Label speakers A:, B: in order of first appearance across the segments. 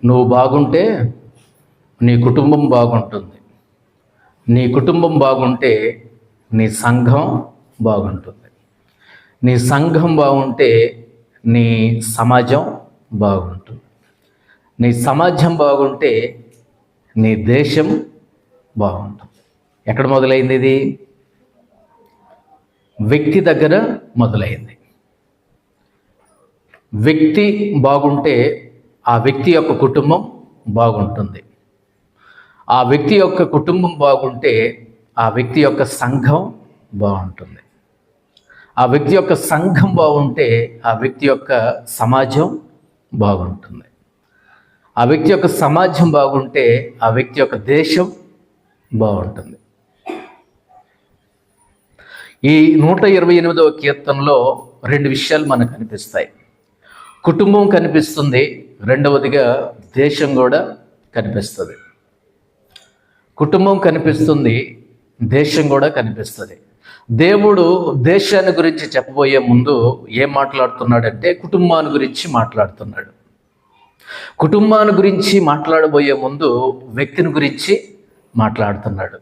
A: నువ్వు బాగుంటే నీ కుటుంబం బాగుంటుంది. నీ కుటుంబం బాగుంటే నీ సంఘం బాగుంటుంది. నీ సంఘం బాగుంటే నీ సమాజం బాగుంటుంది. నీ సమాజం బాగుంటే నీ దేశం బాగుంటుంది. ఎక్కడ మొదలైంది ఇది? వ్యక్తి దగ్గర మొదలైంది. వ్యక్తి బాగుంటే ఆ వ్యక్తి యొక్క కుటుంబం బాగుంటుంది. ఆ వ్యక్తి యొక్క కుటుంబం బాగుంటే ఆ వ్యక్తి యొక్క సంఘం బాగుంటుంది. ఆ వ్యక్తి యొక్క సంఘం బాగుంటే ఆ వ్యక్తి యొక్క సమాజం బాగుంటుంది. ఆ వ్యక్తి యొక్క సమాజం బాగుంటే ఆ వ్యక్తి యొక్క దేశం బాగుంటుంది. ఈ 128వ కీర్తనలో రెండు విషయాలు మనకు కనిపిస్తాయి. కుటుంబం కనిపిస్తుంది, రెండవదిగా దేశం కూడా కనిపిస్తుంది. కుటుంబం కనిపిస్తుంది, దేశం కూడా కనిపిస్తుంది. దేవుడు దేశాన్ని గురించి చెప్పబోయే ముందు ఏం మాట్లాడుతున్నాడంటే కుటుంబాన్ని గురించి మాట్లాడుతున్నాడు. కుటుంబాన్ని గురించి మాట్లాడబోయే ముందు వ్యక్తిని గురించి మాట్లాడుతున్నాడు.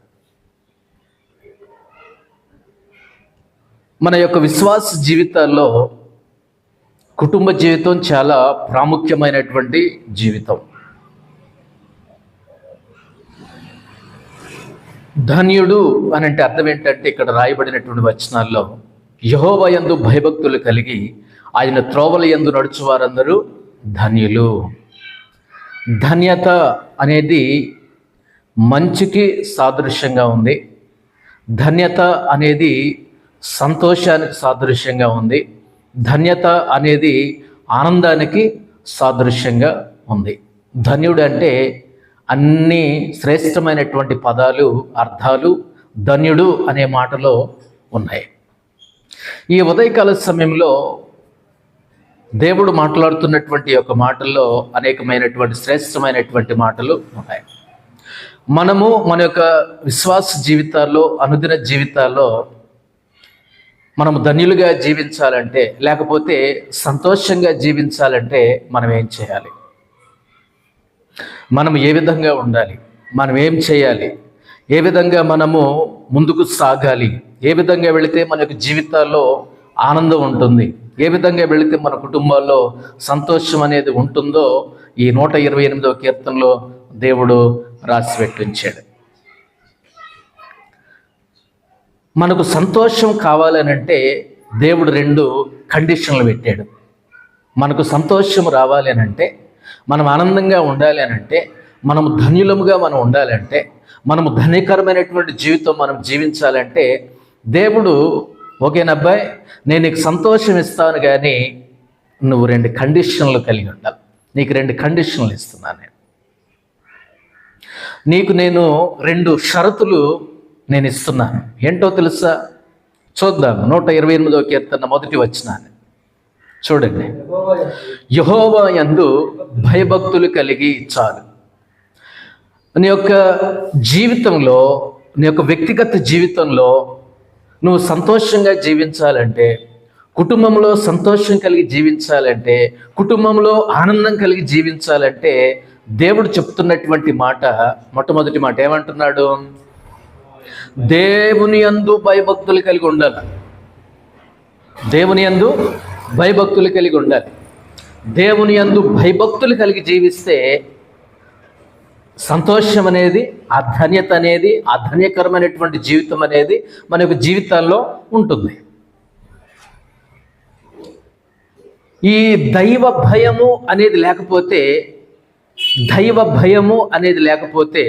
A: మన యొక్క విశ్వాస జీవితాల్లో కుటుంబ జీవితం చాలా ప్రాముఖ్యమైనటువంటి జీవితం. ధన్యుడు అని అంటే అర్థం ఏంటంటే ఇక్కడ రాయబడినటువంటి వచనాల్లో యెహోవా యందు భయభక్తులు కలిగి ఆయన త్రోవల యందు నడుచువారందరూ ధన్యులు. ధన్యత అనేది మంచికి సాదృశ్యంగా ఉంది. ధన్యత అనేది సంతోషానికి సాదృశ్యంగా ఉంది. ధన్యత అనేది ఆనందానికి సాదృశ్యంగా ఉంది. ధన్యుడు అంటే అన్ని శ్రేష్టమైనటువంటి పదాలు, అర్థాలు ధన్యుడు అనే మాటలో ఉన్నాయి. ఈ ఉదయకాల సమయంలో దేవుడు మాట్లాడుతున్నటువంటి యొక్క మాటల్లో అనేకమైనటువంటి శ్రేష్టమైనటువంటి మాటలు ఉన్నాయి. మనము మన యొక్క విశ్వాస జీవితాల్లో, అనుదిన జీవితాల్లో మనము ధన్యులుగా జీవించాలంటే, లేకపోతే సంతోషంగా జీవించాలంటే మనం ఏం చేయాలి? మనం ఏ విధంగా ఉండాలి? మనం ఏం చేయాలి? ఏ విధంగా మనము ముందుకు సాగాలి? ఏ విధంగా వెళితే మన యొక్క జీవితాల్లో ఆనందం ఉంటుంది? ఏ విధంగా వెళితే మన కుటుంబాల్లో సంతోషం అనేది ఉంటుందో ఈ 128వ కీర్తనలో దేవుడు రాసి పెట్టించాడు. మనకు సంతోషం కావాలనంటే దేవుడు రెండు కండిషన్లు పెట్టాడు. మనకు సంతోషం రావాలి అనంటే, మనం ఆనందంగా ఉండాలి అనంటే, మనము ధన్యులముగా మనం ఉండాలంటే, మనము ధన్యకరమైనటువంటి జీవితం మనం జీవించాలంటే దేవుడు ఓకేనబ్బాయి నేను నీకు సంతోషం ఇస్తాను, కానీ నువ్వు రెండు కండిషన్లు కలిగి ఉండాలి. నీకు రెండు కండిషన్లు ఇస్తున్నాను నీకు నేను రెండు షరతులు నేను ఇస్తున్నాను. ఏంటో తెలుసా? చూద్దాం. 128వ కీర్తన మొదటి వచనాన్ని చూడండి. యెహోవా యందు భయభక్తులు కలిగి చాలు. నీ యొక్క జీవితంలో, నీ యొక్క వ్యక్తిగత జీవితంలో నువ్వు సంతోషంగా జీవించాలంటే, కుటుంబంలో సంతోషం కలిగి జీవించాలంటే, కుటుంబంలో ఆనందం కలిగి జీవించాలంటే దేవుడు చెప్తున్నటువంటి మాట, మొట్టమొదటి మాట ఏమంటున్నాడు? దేవుని యందు భయభక్తులు కలిగి ఉండాలి. దేవుని యందు భయభక్తులు కలిగి ఉండాలి. దేవుని యందు భయభక్తులు కలిగి జీవిస్తే సంతోషం అనేది, ఆ ధన్యత అనేది, ఆ ధన్యకరమైనటువంటి జీవితం అనేది మన యొక్క జీవితాల్లో ఉంటుంది. ఈ దైవ భయము అనేది లేకపోతే, దైవ భయము అనేది లేకపోతే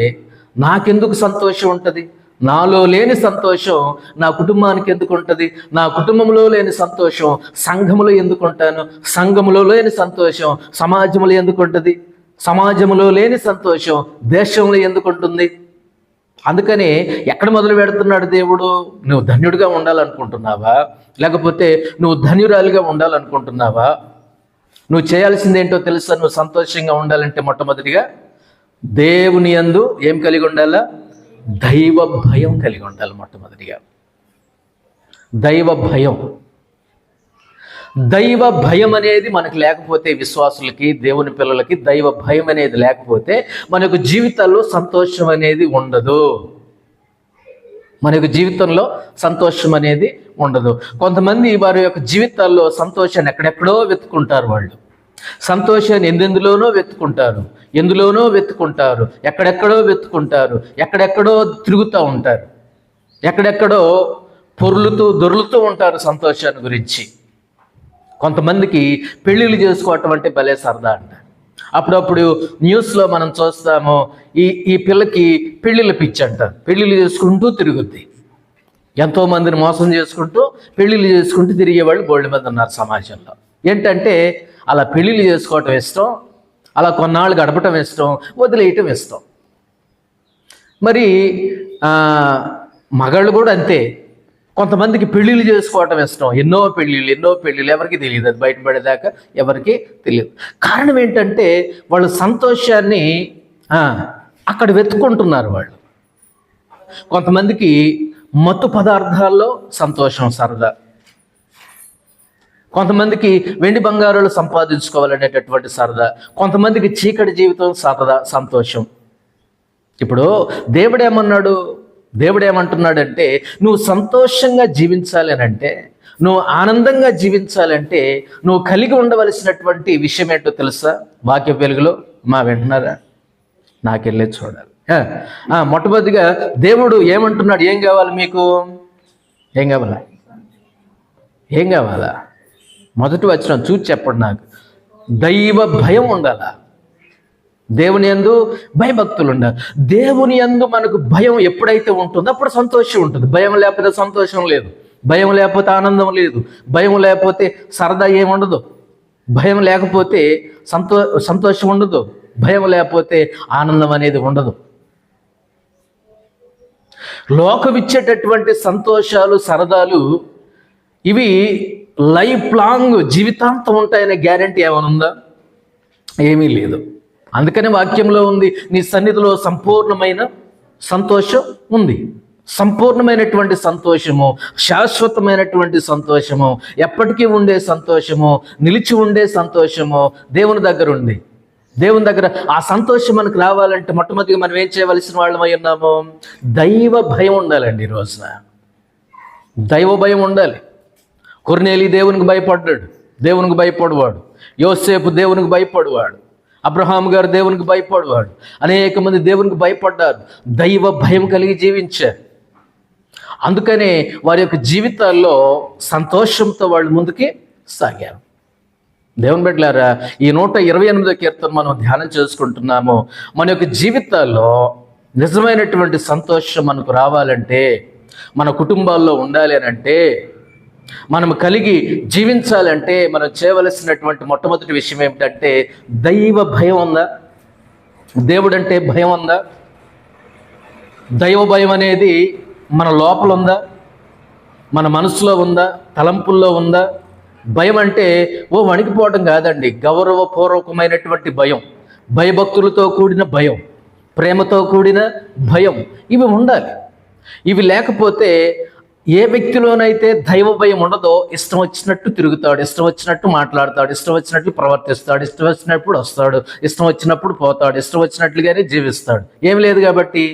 A: నాకెందుకు సంతోషం ఉంటుంది? నాలో లేని సంతోషం నా కుటుంబానికి ఎందుకు ఉంటుంది? నా కుటుంబంలో లేని సంతోషం సంఘములో ఎందుకు ఉంటాను? సంఘములో లేని సంతోషం సమాజంలో ఎందుకు ఉంటుంది? సమాజంలో లేని సంతోషం దేశంలో ఎందుకు ఉంటుంది? అందుకని ఎక్కడ మొదలు పెడుతున్నాడు దేవుడు? నువ్వు ధన్యుడిగా ఉండాలనుకుంటున్నావా? లేకపోతే నువ్వు ధన్యురాలిగా ఉండాలనుకుంటున్నావా? నువ్వు చేయాల్సింది ఏంటో తెలుసా? నువ్వు సంతోషంగా ఉండాలంటే మొట్టమొదటిగా దేవుని యందు ఏం కలిగి ఉండాలా? దైవ భయం కలిగి ఉండాలి. మొట్టమొదటిగా దైవ భయం. దైవ భయం అనేది మనకు లేకపోతే, విశ్వాసులకి, దేవుని పిల్లలకి దైవ భయం అనేది లేకపోతే మనకు జీవితాల్లో సంతోషం అనేది ఉండదు. మనకు జీవితంలో సంతోషం అనేది ఉండదు. కొంతమంది వారి యొక్క జీవితాల్లో సంతోషాన్ని ఎక్కడెక్కడో వెతుకుంటారు. వాళ్ళు సంతోషాన్ని ఎందులోనో వెతుకుంటారు, ఎందులోనో వెతుకుంటారు, ఎక్కడెక్కడో వెతుకుంటారు, ఎక్కడెక్కడో తిరుగుతూ ఉంటారు, ఎక్కడెక్కడో దొర్లుతూ ఉంటారు సంతోషాన్ని గురించి. కొంతమందికి పెళ్ళిళ్ళు చేసుకోవటం అంటే భలే సరదా అంట. అప్పుడప్పుడు న్యూస్లో మనం చూస్తాము, ఈ పిల్లకి పెళ్ళిళ్ళ పిచ్చి అంట. పెళ్ళిళ్ళు చేసుకుంటూ తిరుగుద్ది. ఎంతోమందిని మోసం చేసుకుంటూ పెళ్ళిళ్ళు చేసుకుంటూ తిరిగేవాళ్ళు బోల్డ్ మంది ఉన్నారు సమాజంలో. ఏంటంటే అలా పెళ్ళిళ్ళు చేసుకోవటం ఇష్టం, అలా కొన్నాళ్ళు గడపటం ఇష్టం, వదిలేయటం ఇష్టం. మరి మగాళ్ళు కూడా అంతే. కొంతమందికి పెళ్ళిళ్ళు చేసుకోవటం ఇష్టం. ఎన్నో పెళ్ళిళ్ళు ఎవరికి తెలియదు. అది బయటపడేదాకా ఎవరికి తెలియదు. కారణం ఏంటంటే వాళ్ళు సంతోషాన్ని అక్కడ వెతుక్కుంటున్నారు వాళ్ళు. కొంతమందికి మత్తు పదార్థాల్లో సంతోషం, సరదా. కొంతమందికి వెండి బంగారాలు సంపాదించుకోవాలనేటటువంటి సరదా. కొంతమందికి చీకటి జీవితం సరదా, సంతోషం. ఇప్పుడు దేవుడు ఏమంటున్నాడంటే నువ్వు సంతోషంగా జీవించాలి అని అంటే, నువ్వు ఆనందంగా జీవించాలంటే నువ్వు కలిగి ఉండవలసినటువంటి విషయం ఏంటో తెలుసా? వాక్య వెలుగులో మా వింటున్నారా? నాకెళ్ళే చూడాలి. మొట్టమొదటిగా దేవుడు ఏమంటున్నాడు? ఏం కావాలి మీకు? ఏం కావాలా? మొదటి వచనం చూసి చెప్పండి నాకు. దైవ భయం ఉండాలా? దేవుని యందు భయభక్తులు ఉండాలి. దేవుని యందు మనకు భయం ఎప్పుడైతే ఉంటుందో అప్పుడు సంతోషం ఉంటుంది. భయం లేకపోతే సంతోషం లేదు, భయం లేకపోతే ఆనందం లేదు, భయం లేకపోతే సరదా ఏముండదు, భయం లేకపోతే సంతోషం ఉండదు, భయం లేకపోతే ఆనందం అనేది ఉండదు. లోకం ఇచ్చేటటువంటి సంతోషాలు, సరదాలు ఇవి లైఫ్ లాంగ్, జీవితాంతం ఉంటాయనే గ్యారెంటీ ఏమైనా ఉందా? ఏమీ లేదు. అందుకని వాక్యంలో ఉంది, నీ సన్నిధిలో సంపూర్ణమైన సంతోషం ఉంది. సంపూర్ణమైనటువంటి సంతోషము, శాశ్వతమైనటువంటి సంతోషము, ఎప్పటికీ ఉండే సంతోషము, నిలిచి ఉండే సంతోషము దేవుని దగ్గర ఉంది. దేవుని దగ్గర ఆ సంతోషం మనకు రావాలంటే మొట్టమొదటిగా మనం ఏం చేయవలసిన వాళ్ళమై ఉన్నాము? దైవ భయం ఉండాలండి. ఈ రోజున దైవ భయం ఉండాలి. కొర్నేలి దేవునికి భయపడ్డాడు, దేవునికి భయపడవాడు. యోసేపు దేవునికి భయపడవాడు. అబ్రహాం గారు దేవునికి భయపడవాడు. అనేక మంది దేవునికి భయపడ్డారు, దైవ భయం కలిగి జీవించారు. అందుకనే వారి యొక్క జీవితాల్లో సంతోషంతో వాళ్ళు ముందుకి సాగారు. దేవుని బిడ్డలారా, ఈ 128వ కీర్తన మనం ధ్యానం చేసుకుంటున్నాము. మన యొక్క జీవితాల్లో నిజమైనటువంటి సంతోషం మనకు రావాలంటే, మన కుటుంబాల్లో ఉండాలి అని అంటే, మనం కలిగి జీవించాలంటే మనం చేయవలసినటువంటి మొట్టమొదటి విషయం ఏమిటంటే దైవ భయం ఉందా? దేవుడంటే భయం ఉందా? దైవ భయం అనేది మన లోపల ఉందా? మన మనసులో ఉందా? తలంపుల్లో ఉందా? భయం అంటే వణికిపోవడం కాదండి, గౌరవపూర్వకమైనటువంటి భయం, భయభక్తులతో కూడిన భయం, ప్రేమతో కూడిన భయం. ఇవి ఉండాలి. ఇవి లేకపోతే ఏ వ్యక్తిలోనైతే దైవ భయం ఉండదో ఇష్టం వచ్చినట్టు తిరుగుతాడు, ఇష్టం వచ్చినట్టు మాట్లాడతాడు, ఇష్టం వచ్చినట్లు ప్రవర్తిస్తాడు, ఇష్టం వచ్చినప్పుడు వస్తాడు, ఇష్టం వచ్చినప్పుడు పోతాడు, ఇష్టం వచ్చినట్లుగానే జీవిస్తాడు. ఏం లేదు కాబట్టి,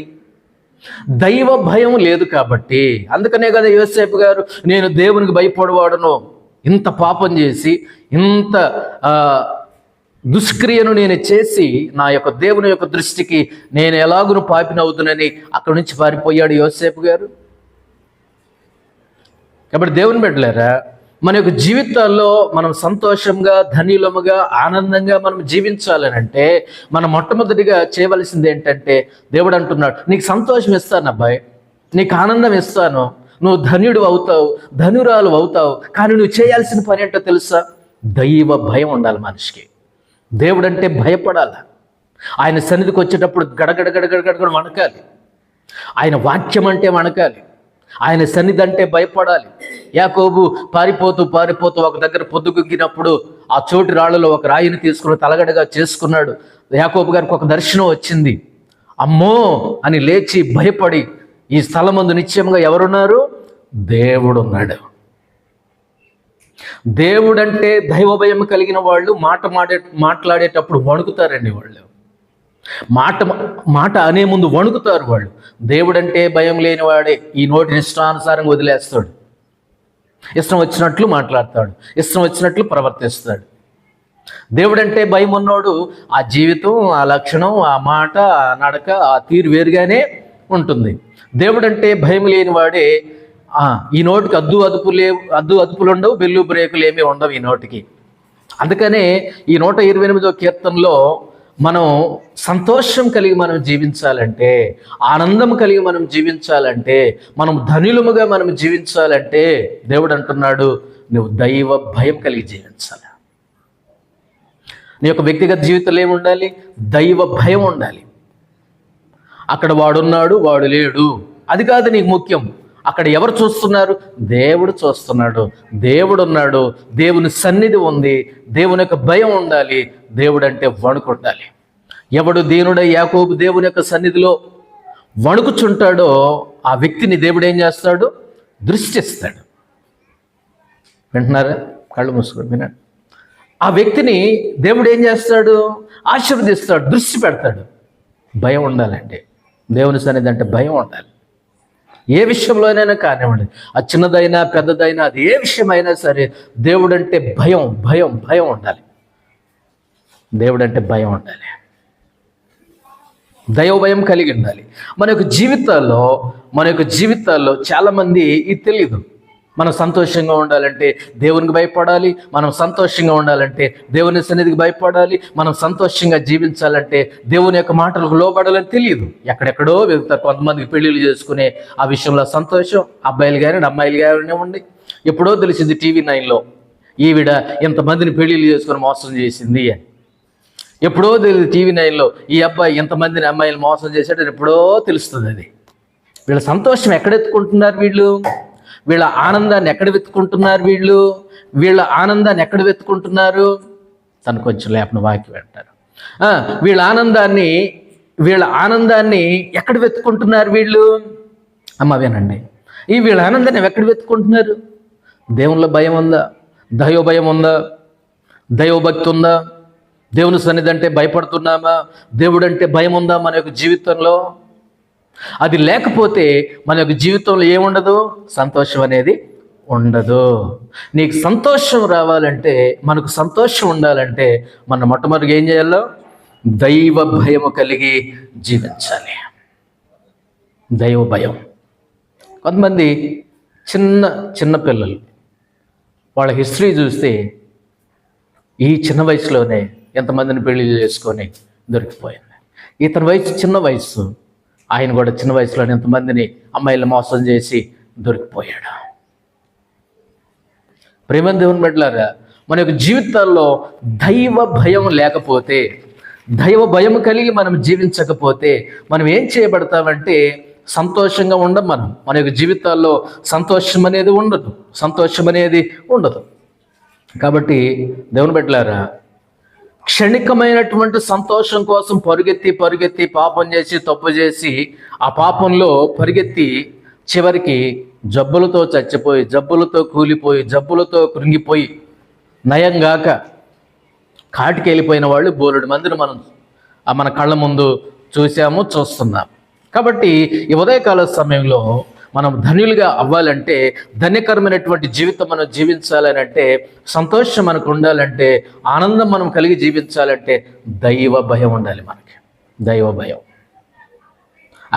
A: దైవ భయం లేదు కాబట్టి. అందుకనే కదా యోసేపు గారు, నేను దేవునికి భయపడవాడను, ఇంత పాపం చేసి ఇంత దుష్క్రియను నేను చేసి నా యొక్క దేవుని యొక్క దృష్టికి నేను ఎలాగును పాపినవుతునని అక్కడి నుంచి పారిపోయాడు యోసేపు గారు. కాబట్టి దేవుని బిడ్డలారా, మన యొక్క జీవితాల్లో మనం సంతోషంగా, ధన్యులముగా, ఆనందంగా మనం జీవించాలని అంటే మనం మొట్టమొదటిగా చేయవలసింది ఏంటంటే, దేవుడు అంటున్నాడు, నీకు సంతోషం ఇస్తాను అబ్బాయి, నీకు ఆనందం ఇస్తాను, నువ్వు ధన్యుడు అవుతావు, ధనురాలు అవుతావు. కానీ నువ్వు చేయాల్సిన పని ఏంటో తెలుసా? దైవ భయం ఉండాలి మనిషికి. దేవుడు అంటే భయపడాలి. ఆయన సన్నిధికి వచ్చేటప్పుడు గడగడ వణకాలి. ఆయన వాక్యం అంటే వణకాలి. ఆయన సన్నిధి అంటే భయపడాలి. యాకోబు పారిపోతూ ఒక దగ్గర పొద్దుగుగ్గినప్పుడు ఆ చోటి రాళ్ళలో ఒక రాయిని తీసుకుని తలగడగా చేసుకున్నాడు. యాకోబు గారికి ఒక దర్శనం వచ్చింది. అమ్మో అని లేచి భయపడి, ఈ స్థలమందు నిశ్చయంగా ఎవరున్నారు? దేవుడు ఉన్నాడు. దేవుడంటే దైవ భయం కలిగిన వాళ్ళు మాట్లాడేటప్పుడు వణుకుతారండి. వాళ్ళు మాట మాట అనే ముందు వణుకుతారు వాళ్ళు. దేవుడంటే భయం లేని వాడే ఈ నోటిని ఇష్టానుసారంగా వదిలేస్తాడు, ఇష్టం వచ్చినట్లు మాట్లాడతాడు, ఇష్టం వచ్చినట్లు ప్రవర్తిస్తాడు. దేవుడంటే భయం ఉన్నోడు ఆ జీవితం, ఆ లక్షణం, ఆ మాట, ఆ నడక, ఆ తీరు వేరుగానే ఉంటుంది. దేవుడంటే భయం లేని వాడే ఈ నోటికి అద్దు అదుపులు ఉండవు, బెల్లు బ్రేకులు ఏమీ ఉండవు ఈ నోటికి. అందుకనే ఈ 128వ కీర్తనలో మనం సంతోషం కలిగి మనం జీవించాలంటే, ఆనందం కలిగి మనం జీవించాలంటే, మనం ధనులముగా మనం జీవించాలంటే దేవుడు అంటున్నాడు, నువ్వు దైవ భయం కలిగి జీవించాలి. నీ యొక్క వ్యక్తిగత జీవితంలో ఏమి ఉండాలి? దైవ భయం ఉండాలి. అక్కడ వాడున్నాడు, వాడు లేడు, అది కాదు నీకు ముఖ్యం. అక్కడ ఎవరు చూస్తున్నారు? దేవుడు చూస్తున్నాడు, దేవుడు ఉన్నాడు, దేవుని సన్నిధి ఉంది, దేవుని యొక్క భయం ఉండాలి, దేవుడు అంటే వణుకు ఉండాలి. ఎవడు దీనుడై యాకోబు దేవుని యొక్క సన్నిధిలో వణుకుచుంటాడో ఆ వ్యక్తిని దేవుడు ఏం చేస్తాడు? దృష్టిస్తాడు. వింటున్నారా? కళ్ళు మూసుకొని వినండి. ఆ వ్యక్తిని దేవుడు ఏం చేస్తాడు? ఆశీర్వదిస్తాడు, దృష్టి పెడతాడు. భయం ఉండాలండి. దేవుని సన్నిధి అంటే భయం ఉండాలి. ఏ విషయంలోనైనా కానివ్వండి, అది చిన్నదైనా పెద్దదైనా, అది ఏ విషయమైనా సరే దేవుడు అంటే భయం భయం భయం ఉండాలి. దేవుడు అంటే భయం ఉండాలి, దైవ భయం కలిగి ఉండాలి. మన యొక్క జీవితాల్లో చాలామంది ఇది తెలియదు. మనం సంతోషంగా ఉండాలంటే దేవునికి భయపడాలి, మనం సంతోషంగా ఉండాలంటే దేవుని సన్నిధికి భయపడాలి, మనం సంతోషంగా జీవించాలంటే దేవుని యొక్క మాటలకు లోబడాలని తెలియదు. ఎక్కడెక్కడో వెళ్తారు. కొంతమందికి పెళ్ళిళ్ళు చేసుకునే ఆ విషయంలో సంతోషం, అబ్బాయిలు కానీ అమ్మాయిలు కానివ్వండి. ఎప్పుడో తెలిసింది టీవీ 9లో ఈవిడ ఇంతమందిని పెళ్ళిళ్ళు చేసుకుని మోసం చేసింది అని. ఎప్పుడో తెలియదు టీవీ 9లో ఈ అబ్బాయి ఇంతమందిని అమ్మాయిలు మోసం చేశాడని ఎప్పుడో తెలుస్తుంది. అది వీళ్ళ సంతోషం ఎక్కడెత్తుకుంటున్నారు వీళ్ళు? వీళ్ళ ఆనందాన్ని ఎక్కడ వెతుకుంటున్నారు వీళ్ళ ఆనందాన్ని ఎక్కడ వెతుకుంటున్నారు? తను కొంచెం లేపన వాక్యం అంటారు. వీళ్ళ ఆనందాన్ని ఎక్కడ వెతుకుంటున్నారు వీళ్ళు? అమ్మ వినండి, వీళ్ళ ఆనందాన్ని ఎక్కడ వెతుకుంటున్నారు? దేవుళ్ళ భయం ఉందా? దైవ భయం ఉందా? దైవభక్తి ఉందా? దేవుని సన్నిధి అంటే భయపడుతున్నామా? దేవుడు అంటే భయం ఉందా మన యొక్క జీవితంలో? అది లేకపోతే మన యొక్క జీవితంలో ఏముండదు? సంతోషం అనేది ఉండదు. నీకు సంతోషం రావాలంటే, మనకు సంతోషం ఉండాలంటే మనం మొట్టమొదటిగా ఏం చేయాలో? దైవ భయము కలిగి జీవించాలి. దైవ భయం. కొంతమంది చిన్న పిల్లలు, వాళ్ళ హిస్టరీ చూస్తే ఈ చిన్న వయసులోనే ఎంతమందిని పెళ్లి చేసుకొని దొరికిపోయింది. ఇతని వయసు చిన్న వయసు, ఆయన కూడా చిన్న వయసులో ఎంతమందిని అమ్మాయిలు మోసం చేసి దొరికిపోయాడు. ప్రేమ దేవుని బిడ్డలారా, మన యొక్క జీవితాల్లో దైవ భయం లేకపోతే, దైవ భయం కలిగి మనం జీవించకపోతే మనం ఏం చేయబడతామంటే సంతోషంగా ఉండం. మన యొక్క జీవితాల్లో సంతోషం అనేది ఉండదు. కాబట్టి దేవుని బిడ్డలారా, క్షణికమైనటువంటి సంతోషం కోసం పరుగెత్తి పాపం చేసి తప్పు చేసి ఆ పాపంలో పరిగెత్తి చివరికి జబ్బులతో చచ్చిపోయి, జబ్బులతో కూలిపోయి, జబ్బులతో కృంగిపోయి, నయంగాక కాటికి వెళ్ళిపోయిన వాళ్ళు బోలెడు మందిని మన కళ్ళ ముందు చూస్తున్నాం. కాబట్టి ఈ ఉదయకాల సమయంలో మనం ధన్యులుగా అవ్వాలంటే, ధన్యకరమైనటువంటి జీవితం మనం జీవించాలని అంటే, సంతోషం మనకు ఉండాలంటే, ఆనందం మనం కలిగి జీవించాలంటే దైవ భయం ఉండాలి. మనకి దైవ భయం.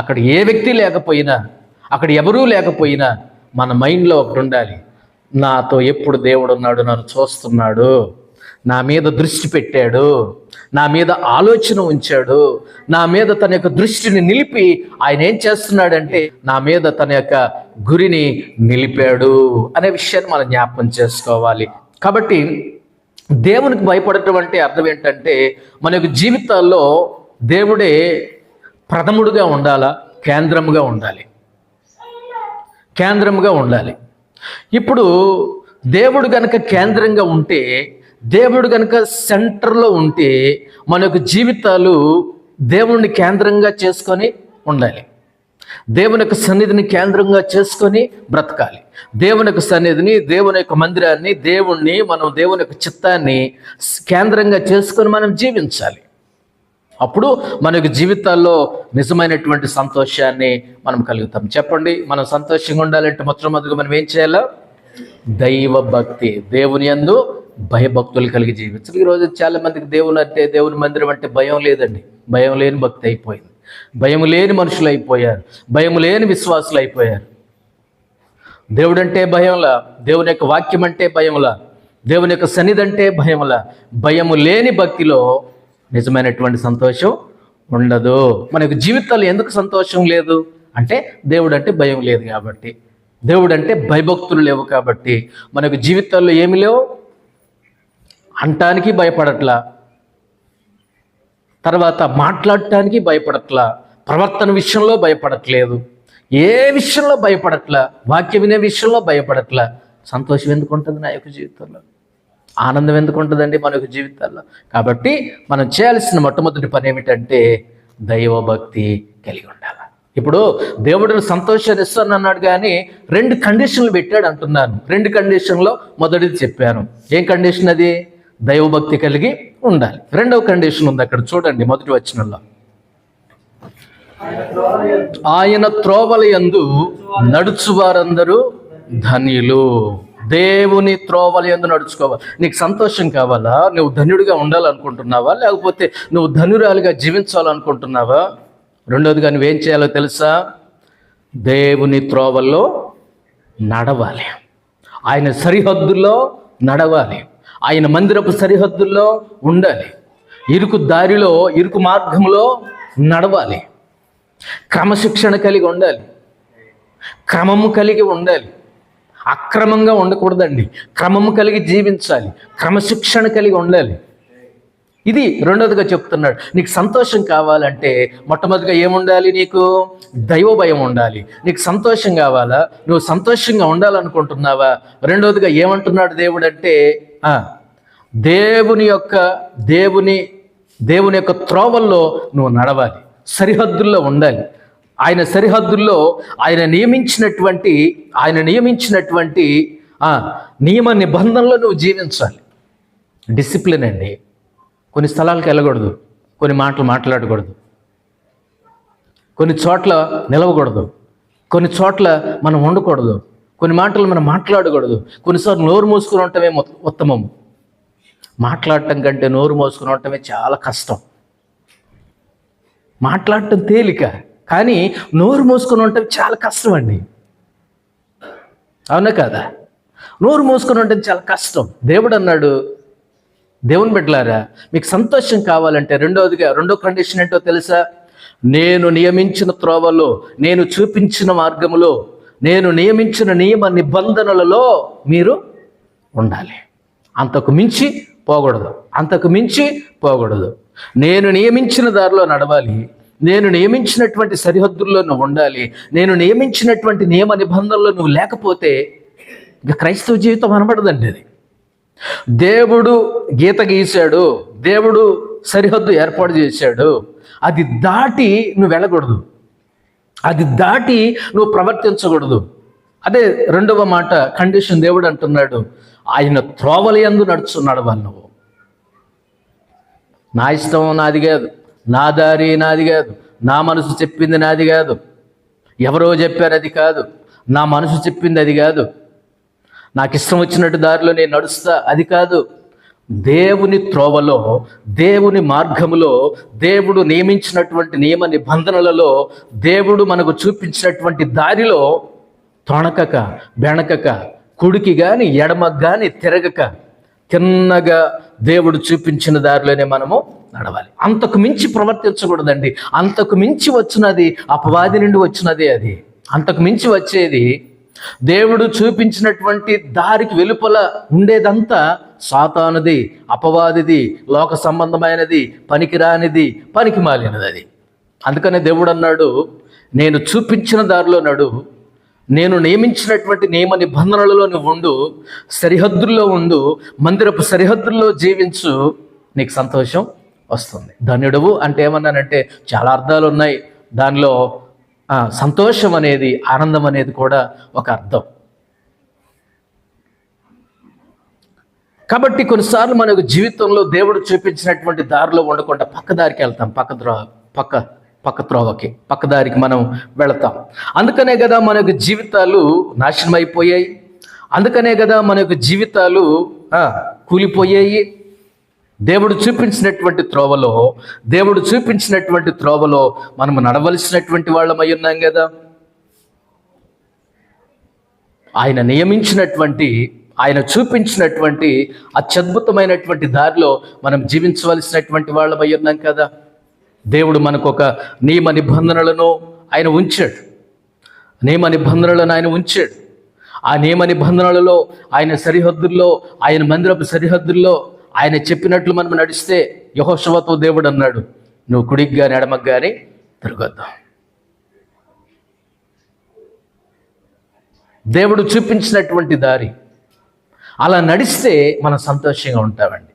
A: అక్కడ ఏ వ్యక్తి లేకపోయినా, అక్కడ ఎవరూ లేకపోయినా మన మైండ్లో ఒకటి ఉండాలి, నాతో ఎప్పుడు దేవుడు ఉన్నాడు, నన్ను చూస్తున్నాడు, నా మీద దృష్టి పెట్టాడు, నా మీద ఆలోచన ఉంచాడు, నా మీద తన యొక్క దృష్టిని నిలిపి ఆయన ఏం చేస్తున్నాడంటే నా మీద తన యొక్క గురిని నిలిపాడు అనే విషయాన్ని మనం జ్ఞాపకం చేసుకోవాలి. కాబట్టి దేవునికి భయపడటం అంటే అర్థం ఏంటంటే, మన యొక్క జీవితాల్లో దేవుడే ప్రథముడుగా ఉండాలా, కేంద్రముగా ఉండాలి. ఇప్పుడు దేవుడు గనక కేంద్రంగా ఉంటే, దేవుడు గనక సెంటర్లో ఉంటే మన యొక్క జీవితాలు దేవుణ్ణి కేంద్రంగా చేసుకొని ఉండాలి. దేవుని యొక్క సన్నిధిని కేంద్రంగా చేసుకొని బ్రతకాలి. దేవుని యొక్క సన్నిధిని, దేవుని యొక్క మందిరాన్ని, దేవుణ్ణి, మనం దేవుని యొక్క చిత్తాన్ని కేంద్రంగా చేసుకొని మనం జీవించాలి. అప్పుడు మన యొక్క జీవితాల్లో నిజమైనటువంటి సంతోషాన్ని మనం కలుగుతాం. చెప్పండి, మనం సంతోషంగా ఉండాలంటే మొట్టమొదటిగా మనం ఏం చేయాలో? దైవ భక్తి, దేవుని యందు భయభక్తులు కలిగి జీవించాలి. ఈరోజు చాలా మందికి దేవుని అంటే, దేవుని మందిరం అంటే భయం లేదండి. భయం లేని భక్తి అయిపోయింది. భయం లేని మనుషులు అయిపోయారు. భయం లేని విశ్వాసులు అయిపోయారు. దేవుడు అంటే భయంలా, దేవుని యొక్క వాక్యం అంటే భయంలా, దేవుని యొక్క సన్నిధి అంటే భయంలా. భయము లేని భక్తిలో నిజమైనటువంటి సంతోషం ఉండదు. మన యొక్క జీవితాల్లో ఎందుకు సంతోషం లేదు అంటే, దేవుడు అంటే భయం లేదు కాబట్టి, దేవుడు అంటే భయభక్తులు లేవు కాబట్టి మనకు జీవితాల్లో ఏమి లేవు. అంటానికి భయపడట్లా, తర్వాత మాట్లాడటానికి భయపడట్లా, ప్రవర్తన విషయంలో భయపడట్లేదు, ఏ విషయంలో భయపడట్లా, వాక్యం వినే విషయంలో భయపడట్లా. సంతోషం ఎందుకు ఉంటుంది నా యొక్క జీవితంలో? ఆనందం ఎందుకు ఉంటుందండి మన యొక్క జీవితాల్లో? కాబట్టి మనం చేయాల్సిన మొట్టమొదటి పని ఏమిటంటే దైవభక్తి కలిగి ఉండాలి. ఇప్పుడు దేవుడిని సంతోషాన్ని ఇస్తాను అన్నాడు, కానీ 2 కండిషన్లు పెట్టాడు అంటున్నాను. 2 కండిషన్లో మొదటిది చెప్పాను. ఏం కండిషన్ అది? దైవభక్తి కలిగి ఉండాలి. 2వ కండిషన్ ఉంది అక్కడ చూడండి, మొదటి వచనంలో. ఆయన త్రోవల యందు నడుచువారందరూ ధన్యులు. దేవుని త్రోవల యందు నడుచుకోవాలి. నీకు సంతోషం కావాలా? నువ్వు ధన్యుడిగా ఉండాలనుకుంటున్నావా? లేకపోతే నువ్వు ధన్యురాలుగా జీవించాలనుకుంటున్నావా? రెండోదిగా నువ్వేం చేయాలో తెలుసా? దేవుని త్రోవల్లో నడవాలి. ఆయన సరిహద్దుల్లో నడవాలి. ఆయన మందిరపు సరిహద్దుల్లో ఉండాలి. ఇరుకు దారిలో, ఇరుకు మార్గంలో నడవాలి. క్రమశిక్షణ కలిగి ఉండాలి. క్రమము కలిగి ఉండాలి. అక్రమంగా ఉండకూడదండి. క్రమము కలిగి జీవించాలి. క్రమశిక్షణ కలిగి ఉండాలి. ఇది రెండోదిగా చెప్తున్నాడు. నీకు సంతోషం కావాలంటే మొట్టమొదటిగా ఏముండాలి? నీకు దైవ భయం ఉండాలి. నీకు సంతోషం కావాలా? నువ్వు సంతోషంగా ఉండాలనుకుంటున్నావా? రెండోదిగా ఏమంటున్నాడు దేవుడు అంటే, దేవుని యొక్క త్రోవల్లో నువ్వు నడవాలి. సరిహద్దుల్లో ఉండాలి. ఆయన సరిహద్దుల్లో ఆయన నియమించినటువంటి నియమ నిబంధనలో నువ్వు జీవించాలి. డిసిప్లిన్ అండి. కొన్ని స్థలాలకు వెళ్ళకూడదు, కొన్ని మాటలు మాట్లాడకూడదు, కొన్ని చోట్ల నిలవకూడదు, కొన్ని చోట్ల మనం ఉండకూడదు, కొన్ని మాటలు మనం మాట్లాడకూడదు. కొన్నిసార్లు నోరు మూసుకుని ఉండటమే ఉత్తమం. మాట్లాడటం కంటే నోరు మూసుకుని ఉండటమే చాలా కష్టం. మాట్లాడటం తేలిక, కానీ నోరు మూసుకుని ఉండటం చాలా కష్టం అండి. అవునా కదా? నోరు మూసుకుని ఉండటం చాలా కష్టం. దేవుడు అన్నాడు, దేవుని బిడ్డలారా, మీకు సంతోషం కావాలంటే రెండో కండిషన్ ఏంటో తెలుసా? నేను నియమించిన త్రోవలో, నేను చూపించిన మార్గములో, నేను నియమించిన నియమ నిబంధనలలో మీరు ఉండాలి. అంతకు మించి పోకూడదు. నేను నియమించిన దారిలో నడవాలి. నేను నియమించినటువంటి సరిహద్దుల్లో నువ్వు ఉండాలి. నేను నియమించినటువంటి నియమ నిబంధనలు నువ్వు లేకపోతే ఇక క్రైస్తవ జీవితం అనబడదండి. అది దేవుడు గీత గీశాడు, దేవుడు సరిహద్దు ఏర్పాటు చేశాడు. అది దాటి నువ్వు వెళ్ళకూడదు, అది దాటి నువ్వు ప్రవర్తించకూడదు. అదే రెండవ మాట కండిషన్. దేవుడు అంటున్నాడు, ఆయన త్రోవల యందు నడవాలి. నువ్వు నా ఇష్టం నాది కాదు, నా దారి నాది కాదు, నా మనసు చెప్పింది నాది కాదు, ఎవరో చెప్పారు అది కాదు, నా మనసు చెప్పింది అది కాదు, నాకు ఇష్టం వచ్చినట్టు దారిలో నేను నడుస్తా అది కాదు. దేవుని త్రోవలో, దేవుని మార్గములో, దేవుడు నియమించినటువంటి నియమ నిబంధనలలో, దేవుడు మనకు చూపించినటువంటి దారిలో తొణకక బెణకక, కుడికి కానీ ఎడమకు కానీ తిరగక, తిన్నగా దేవుడు చూపించిన దారిలోనే మనము నడవాలి. అంతకు మించి ప్రవర్తించకూడదండి. అంతకు మించి వచ్చినది అపవాది నుండి వచ్చినదే. అది అంతకు మించి వచ్చేది దేవుడు చూపించినటువంటి దారికి వెలుపల ఉండేదంతా సాతానుది, అపవాదిది, లోక సంబంధమైనది, పనికిరానిది, పనికి మాలినది. అది అందుకనే దేవుడు అన్నాడు, నేను చూపించిన దారిలో నడు, నేను నియమించినటువంటి నియమ నిబంధనలలో నువ్వు ఉండు, సరిహద్దుల్లో ఉండు, మందిరపు సరిహద్దుల్లో జీవించు, నీకు సంతోషం వస్తుంది. ధన్యుడవు అంటే ఏమన్నానంటే చాలా అర్థాలు ఉన్నాయి. దానిలో సంతోషం అనేది, ఆనందం అనేది కూడా ఒక అర్థం. కాబట్టి కొన్నిసార్లు మనకు జీవితంలో దేవుడు చూపించినటువంటి దారిలో ఉండకుండా పక్కదారికి వెళ్తాం, పక్క త్రోవకి, పక్కదారికి మనం వెళతాం. అందుకనే కదా మనకు జీవితాలు నాశనం అయిపోయాయి, అందుకనే కదా మనకు జీవితాలు కూలిపోయాయి. దేవుడు చూపించినటువంటి త్రోవలో మనము నడవలసినటువంటి వాళ్ళమై ఉన్నాం కదా. ఆయన చూపించినటువంటి అత్యద్భుతమైనటువంటి దారిలో మనం జీవించవలసినటువంటి వాళ్ళమై ఉన్నాం కదా. దేవుడు మనకు ఒక నియమ నిబంధనలను ఆయన ఉంచాడు. ఆ నియమ నిబంధనలలో, ఆయన సరిహద్దుల్లో, ఆయన మందిరపు సరిహద్దుల్లో ఆయన చెప్పినట్లు మనం నడిస్తే యెహోషువతో దేవుడు అన్నాడు, నువ్వు కుడికి కానీ ఎడమకు కానీ తిరగొద్దు. దేవుడు చూపించినటువంటి దారి అలా నడిస్తే మనం సంతోషంగా ఉంటామండి.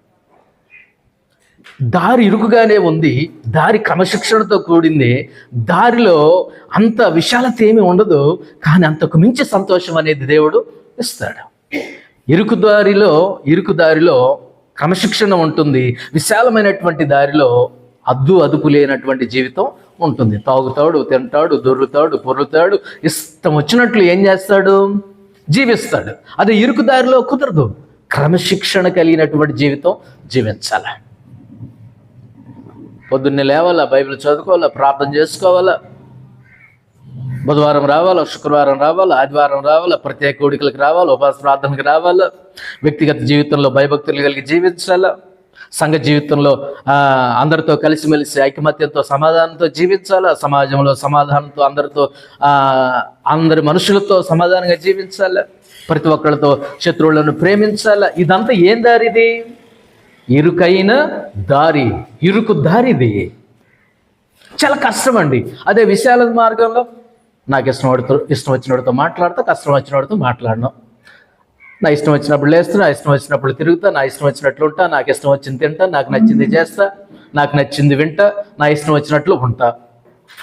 A: దారి ఇరుకుగానే ఉంది, దారి క్రమశిక్షణతో కూడింది, దారిలో అంత విశాలత ఏమీ ఉండదు, కానీ అంతకు మించి సంతోషం అనేది దేవుడు ఇస్తాడు. ఇరుకు దారిలో క్రమశిక్షణ ఉంటుంది, విశాలమైనటువంటి దారిలో అదుపు లేనటువంటి జీవితం ఉంటుంది. తాగుతాడు, తింటాడు, దొర్లుతాడు, పొర్లుతాడు, ఇష్టం వచ్చినట్లు ఏం చేస్తాడు, జీవిస్తాడు. అదే ఇరుకు దారిలో కుదరదు. క్రమశిక్షణ కలిగినటువంటి జీవితం జీవించాలి. పొద్దున్నే లేవాలా, బైబిల్ చదువుకోవాలా, ప్రార్థన చేసుకోవాలా, బుధవారం రావాలా, శుక్రవారం రావాలా, ఆదివారం రావాలా, ప్రత్యేక కోడికలకు రావాలా, ఉపవాస ప్రార్థనకు రావాలా, వ్యక్తిగత జీవితంలో భయభక్తులు కలిగి జీవించాలా, సంఘ జీవితంలో అందరితో కలిసిమెలిసి ఐకమత్యంతో సమాధానంతో జీవించాలా, సమాజంలో సమాధానంతో అందరి మనుషులతో సమాధానంగా జీవించాలా, ప్రతి ఒక్కరితో శత్రువులను ప్రేమించాలా. ఇదంతా ఏం దారిది? ఇరుకైన దారి, ఇరుకు దారిది. చాలా కష్టం అండి. అదే విశాల మార్గంలో నాకు ఇష్టం వచ్చినవాడితో మాట్లాడతా, కష్టం వచ్చినవాడితో మాట్లాడను. నా ఇష్టం వచ్చినప్పుడు లేస్తా, నా ఇష్టం వచ్చినప్పుడు తిరుగుతా, నా ఇష్టం వచ్చినట్లు ఉంటా, నాకు ఇష్టం వచ్చింది తింటా, నాకు నచ్చింది చేస్తా, నాకు నచ్చింది వింటా, నా ఇష్టం వచ్చినట్లు ఉంటా.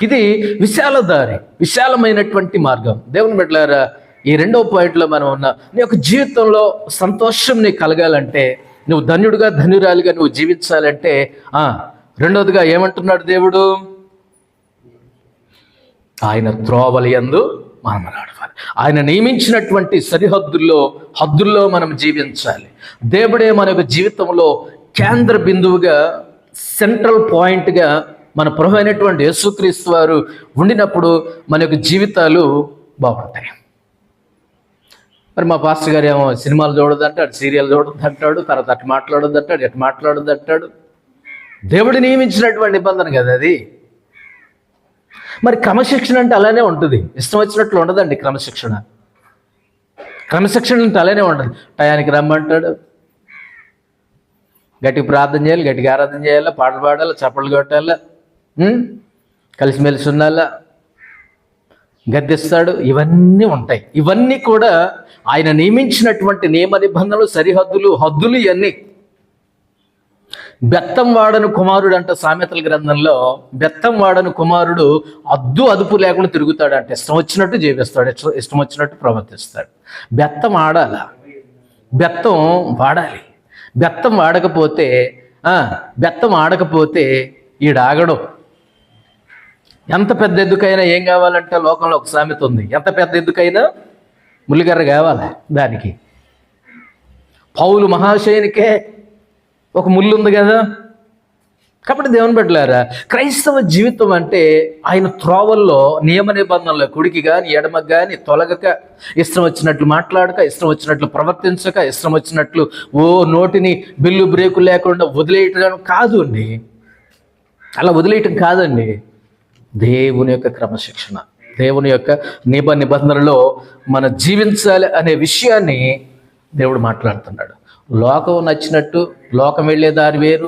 A: ఇది విశాల దారి, విశాలమైనటువంటి మార్గం. దేవుని బిడ్డలారా, ఈ రెండవ పాయింట్లో మనం ఉన్న నీ యొక్క జీవితంలో సంతోషం నీకు కలగాలంటే, నువ్వు ధన్యుడిగా ధన్యురాలిగా నువ్వు జీవించాలంటే రెండవదిగా ఏమంటున్నాడు దేవుడు? ఆయన త్రోవలయందు మనం నడవాలి. ఆయన నియమించినటువంటి హద్దుల్లో మనం జీవించాలి. దేవుడే మన యొక్క జీవితంలో కేంద్ర బిందువుగా, సెంట్రల్ పాయింట్గా మన ప్రభు అయినటువంటి యేసుక్రీస్తు వారు ఉండినప్పుడు మన యొక్క జీవితాలు బాగుంటాయి. మరి మా పాస్టర్ గారు ఏమో సినిమాలు చూడొద్దంటాడు, సీరియల్ చూడొద్దంటాడు, తర్వాత అటు మాట్లాడొద్దంటాడు, ఎటు మాట్లాడొద్దంటాడు. దేవుడు నియమించినటువంటి నిబంధన కదా అది. మరి క్రమశిక్షణ అంటే అలానే ఉంటుంది, ఇష్టం వచ్చినట్లు ఉండదండి. క్రమశిక్షణ అంటే అలానే ఉండదు. టయానికి రమ్మంటాడు, గట్టిగా ప్రార్థన చేయాలి, గట్టిగా ఆరాధన చేయాలా, పాటలు పాడాలి, చప్పట్లు కొట్టాలా, కలిసిమెలిసి ఉండాలా, గద్దిస్తాడు. ఇవన్నీ ఉంటాయి. ఇవన్నీ కూడా ఆయన నియమించినటువంటి నియమ నిబంధనలు, హద్దులు ఇవన్నీ. బెత్తం వాడను కుమారుడు అంట సామెతల గ్రంథంలో. బెత్తం వాడను కుమారుడు అదుపు లేకుండా తిరుగుతాడు అంటే, ఇష్టం వచ్చినట్టు జీవిస్తాడు, ఇష్టం వచ్చినట్టు ప్రవర్తిస్తాడు. బెత్తం బెత్తం వాడాలి. బెత్తం ఆడకపోతే ఈడాగడం. ఎంత పెద్ద ఎద్దుకైనా ఏం కావాలంటే లోకంలో ఒక సామెత ఉంది, ఎంత పెద్ద ఎద్దుకైనా ముల్లిగర్ర కావాలి దానికి. పౌలు మహాశయునికే ఒక ముళ్ళు ఉంది కదా. కాబట్టి దేవుని బిడ్డలారా, క్రైస్తవ జీవితం అంటే ఆయన త్రోవల్లో, నియమ నిబంధనలు కుడికి కానీ ఎడమకు కానీ తొలగక, ఇష్టం వచ్చినట్లు మాట్లాడక, ఇష్టం వచ్చినట్లు ప్రవర్తించక, ఇష్టం వచ్చినట్లు నోటిని బిల్లు బ్రేకు లేకుండా వదిలేయటం కాదు అండి. అలా వదిలేయటం కాదండి. దేవుని యొక్క క్రమశిక్షణ, దేవుని యొక్క నిబంధనలో మనం జీవించాలి అనే విషయాన్ని దేవుడు మాట్లాడుతున్నాడు. లోకం నచ్చినట్టు, లోకం వెళ్ళే దారి వేరు,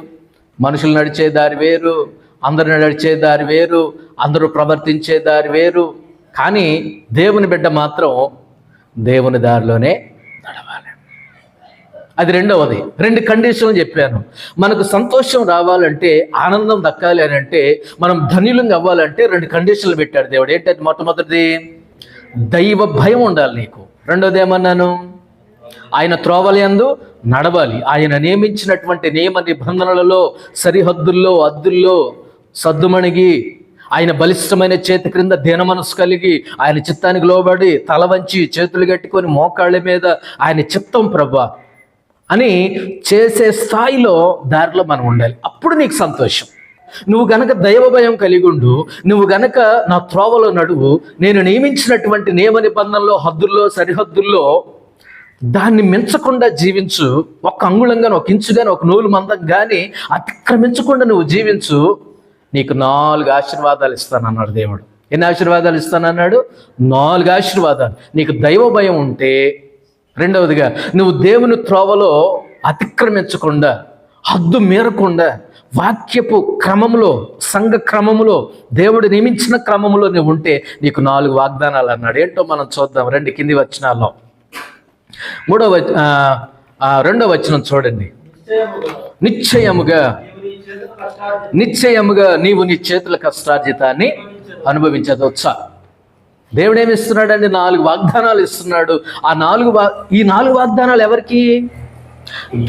A: మనుషులు నడిచే దారి వేరు, అందరూ నడిచే దారి వేరు, అందరూ ప్రవర్తించే దారి వేరు. కానీ దేవుని బిడ్డ మాత్రం దేవుని దారిలోనే నడవాలి. అది రెండవది. 2 కండిషన్లు చెప్పాను. మనకు సంతోషం రావాలంటే, ఆనందం దక్కాలి అని అంటే, మనం ధన్యులంగా అవ్వాలంటే 2 కండిషన్లు పెట్టాడు దేవుడు. ఏంటంటే మొట్టమొదటిది దైవ భయం ఉండాలి నీకు. రెండోది ఏమన్నాను? ఆయన త్రోవలయందు నడవాలి. ఆయన నియమించినటువంటి నియమ నిబంధనలలో, సరిహద్దుల్లో, అద్దుల్లో సద్దుమణిగి, ఆయన బలిష్టమైన చేతి క్రింద దీన మనసు కలిగి, ఆయన చిత్తానికి లోబడి తల వంచి చేతులు కట్టుకొని మోకాళ్ళ మీద ఆయన చిత్తం ప్రభా అని చేసే స్థాయిలో దారిలో మనం ఉండాలి. అప్పుడు నీకు సంతోషం. నువ్వు గనక దైవ భయం కలిగి ఉండు, నువ్వు గనక నా త్రోవలో నడువు, నేను నియమించినటువంటి నియమ నిబంధనలో, హద్దుల్లో, సరిహద్దుల్లో దాన్ని మించకుండా జీవించు. ఒక్క అంగుళం కానీ, ఒక ఇంచు కానీ, ఒక నూలు మందం కానీ అతిక్రమించకుండా నువ్వు జీవించు. నీకు 4 ఆశీర్వాదాలు ఇస్తానన్నాడు దేవుడు. ఎన్ని ఆశీర్వాదాలు ఇస్తానన్నాడు? 4 ఆశీర్వాదాలు. నీకు దైవ భయం ఉంటే, రెండవదిగా నువ్వు దేవుని త్రోవలో అతిక్రమించకుండా, హద్దు మీరకుండా, వాక్యపు క్రమంలో, సంఘ క్రమంలో, దేవుడు నియమించిన క్రమంలో నువ్వు ఉంటే నీకు 4 వాగ్దానాలు అన్నాడు. ఏంటో మనం చూద్దాం. 2 కింది వచనాల్లో 2వ వచనం చూడండి. నిశ్చయముగా నీవు నీ చేతుల కష్టార్జితాన్ని అనుభవించవచ్చా? దేవుడు ఏమి ఇస్తున్నాడండి? 4 వాగ్దానాలు ఇస్తున్నాడు. ఈ 4 వాగ్దానాలు ఎవరికి?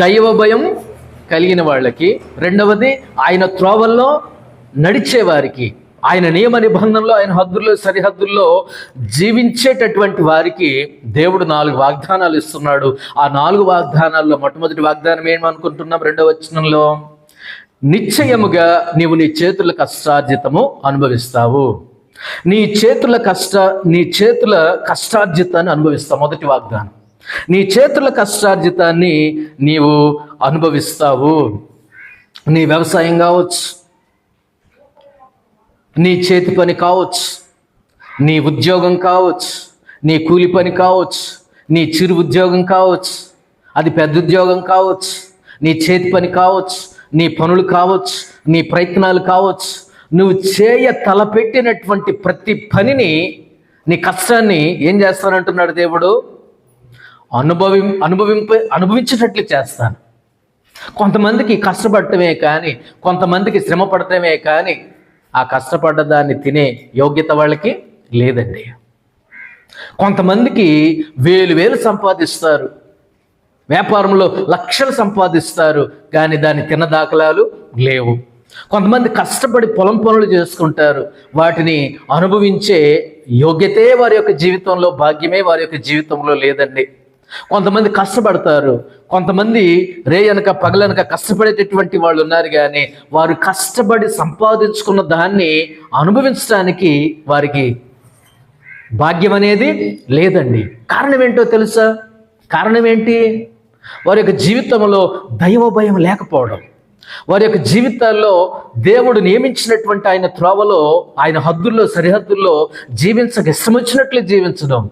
A: దైవ భయం కలిగిన వాళ్ళకి, రెండవది ఆయన త్రోవల్లో నడిచే వారికి, ఆయన నియమ నిబంధనలో, ఆయన హద్దుల్లో, సరిహద్దుల్లో జీవించేటటువంటి వారికి దేవుడు 4 వాగ్దానాలు ఇస్తున్నాడు. ఆ 4 వాగ్దానాల్లో మొట్టమొదటి వాగ్దానం ఏమనుకుంటున్నాం? 2వ వచనంలో నిశ్చయముగా నీవు నీ చేతుల కష్టార్జితము అనుభవిస్తావు. నీ చేతుల కష్టార్జితాన్ని అనుభవిస్తావు. మొదటి వాగ్దానం, నీ చేతుల కష్టార్జితాన్ని నీవు అనుభవిస్తావు. నీ వ్యవసాయం కావచ్చు, నీ చేతి పని కావచ్చు, నీ ఉద్యోగం కావచ్చు, నీ కూలి పని కావచ్చు, నీ చిరు ఉద్యోగం కావచ్చు, అది పెద్ద ఉద్యోగం కావచ్చు, నీ చేతి పని కావచ్చు, నీ పనులు కావచ్చు, నీ ప్రయత్నాలు కావచ్చు, నువ్వు తలపెట్టినటువంటి ప్రతి పనిని, నీ కష్టాన్ని ఏం చేస్తానంటున్నాడు దేవుడు? అనుభవించేటట్లు చేస్తాను. కొంతమందికి కష్టపడటమే కానీ, కొంతమందికి శ్రమ పడటమే కానీ ఆ కష్టపడ్డదాన్ని తినే యోగ్యత వాళ్ళకి లేదండి. కొంతమందికి వేలు సంపాదిస్తారు, వ్యాపారంలో లక్షలు సంపాదిస్తారు, కానీ దాన్ని తిన్న దాఖలాలు లేవు. కొంతమంది కష్టపడి పొలం పనులు చేసుకుంటారు, వాటిని అనుభవించే యోగ్యతే వారి యొక్క జీవితంలో, భాగ్యమే వారి యొక్క జీవితంలో లేదండి. కొంతమంది కష్టపడతారు, కొంతమంది రేయనక పగలనక కష్టపడేటటువంటి వాళ్ళు ఉన్నారు, కానీ వారు కష్టపడి సంపాదించుకున్న దాన్ని అనుభవించడానికి వారికి భాగ్యం అనేది లేదండి. కారణం ఏంటో తెలుసా? కారణం ఏంటి? వారి యొక్క జీవితంలో దైవ భయం లేకపోవడం, వారి యొక్క జీవితాల్లో దేవుడు నియమించినటువంటి ఆయన త్రోవలో, ఆయన హద్దుల్లో, సరిహద్దుల్లో జీవించక ఇష్టం వచ్చినట్లు జీవించడం.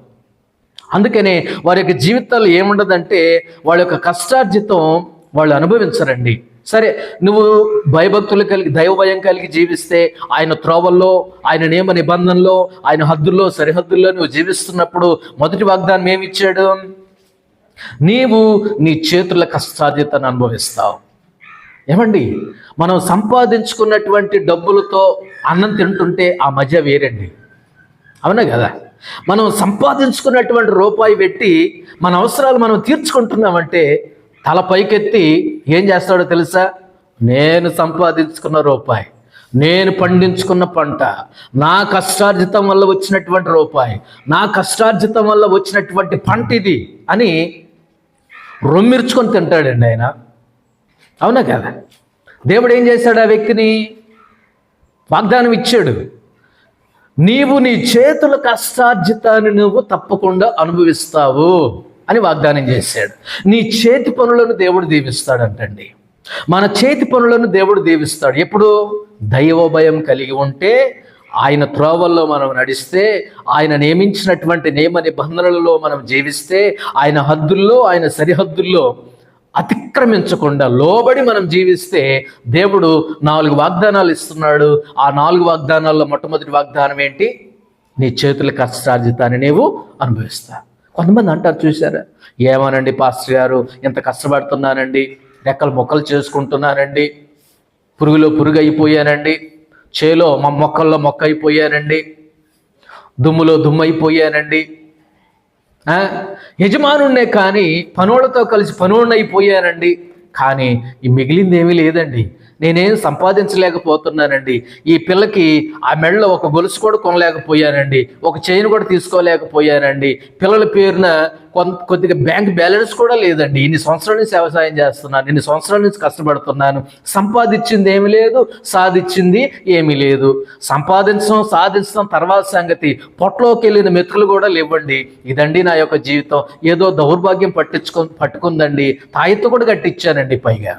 A: అందుకనే వారి యొక్క జీవితాల్లో ఏముండదంటే వాళ్ళ యొక్క కష్టార్జితం వాళ్ళు అనుభవించరండి. సరే, నువ్వు భయభక్తులు కలిగి, దైవ భయం కలిగి జీవిస్తే, ఆయన త్రోవల్లో, ఆయన నియమ నిబంధనలో, ఆయన హద్దుల్లో, సరిహద్దుల్లో నువ్వు జీవిస్తున్నప్పుడు మొదటి వాగ్దానం ఏమి ఇచ్చాడు? నీవు నీ చేతుల కష్టార్జితాన్ని అనుభవిస్తావు. ఏమండి, మనం సంపాదించుకున్నటువంటి డబ్బులతో అన్నం తింటుంటే ఆ మజా వేరండి, అవునా కదా? మనం సంపాదించుకున్నటువంటి రూపాయి పెట్టి మన అవసరాలు మనం తీర్చుకుంటున్నామంటే తల పైకెత్తి ఏం చేస్తాడో తెలుసా? నేను సంపాదించుకున్న రూపాయి, నేను పండించుకున్న పంట, నా కష్టార్జితం వల్ల వచ్చినటువంటి రూపాయి, నా కష్టార్జితం వల్ల వచ్చినటువంటి పంట ఇది అని రొమ్మిర్చుకొని తింటాడండి ఆయన, అవునా కదా? దేవుడు ఏం చేశాడు? ఆ వ్యక్తిని వాగ్దానం ఇచ్చాడు. నీవు నీ చేతుల కష్టార్జితాన్ని నువ్వు తప్పకుండా అనుభవిస్తావు అని వాగ్దానం చేశాడు. నీ చేతి పనులను దేవుడు దీవిస్తాడంటండి. మన చేతి పనులను దేవుడు దీవిస్తాడు. ఎప్పుడు? దైవ భయం కలిగి ఉంటే, ఆయన త్రోవల్లో మనం నడిస్తే, ఆయన నియమించినటువంటి నియమ నిబంధనలలో మనం జీవిస్తే, ఆయన హద్దుల్లో, ఆయన సరిహద్దుల్లో అతిక్రమించకుండా లోబడి మనం జీవిస్తే దేవుడు 4 వాగ్దానాలు ఇస్తున్నాడు. ఆ 4 వాగ్దానాల్లో మొట్టమొదటి వాగ్దానం ఏంటి? నీ చేతుల కష్టార్జితాన్ని నీవు అనుభవిస్తా. కొంతమంది అంటారు చూసారా, ఏమోనండి పాస్టర్ గారు, ఇంత కష్టపడుతున్నానండి, రెక్కలు మొక్కలు చేసుకుంటున్నానండి, పురుగులో పురుగు అయిపోయానండి, చేలో మా మొక్కల్లో మొక్క అయిపోయానండి, దుమ్ములో దుమ్ము అయిపోయానండి, యజమానున్నే కానీ పనోళ్ళతో కలిసి పనోడిని అయిపోయానండి, కానీ ఈ మిగిలింది ఏమీ లేదండి, నేనేం సంపాదించలేకపోతున్నానండి, ఈ పిల్లకి ఆ మెడలో ఒక గొలుసు కూడా కొనలేకపోయానండి, ఒక చైన్ కూడా తీసుకోలేకపోయానండి, పిల్లల పేరున కొద్దిగా బ్యాంక్ బ్యాలెన్స్ కూడా లేదండి, ఇన్ని సంవత్సరాల నుంచి వ్యవసాయం చేస్తున్నాను, ఇన్ని సంవత్సరాల నుంచి కష్టపడుతున్నాను, సంపాదించింది ఏమీ లేదు, సాధించింది ఏమీ లేదు. సాధించడం తర్వాత సంగతి, పొట్టలోకి వెళ్ళిన మెతుకులు కూడా లేవండి. ఇదండి నా యొక్క జీవితం. ఏదో దౌర్భాగ్యం పట్టుకుందండి, తాయెత్తు కూడా కట్టించానండి పైగా.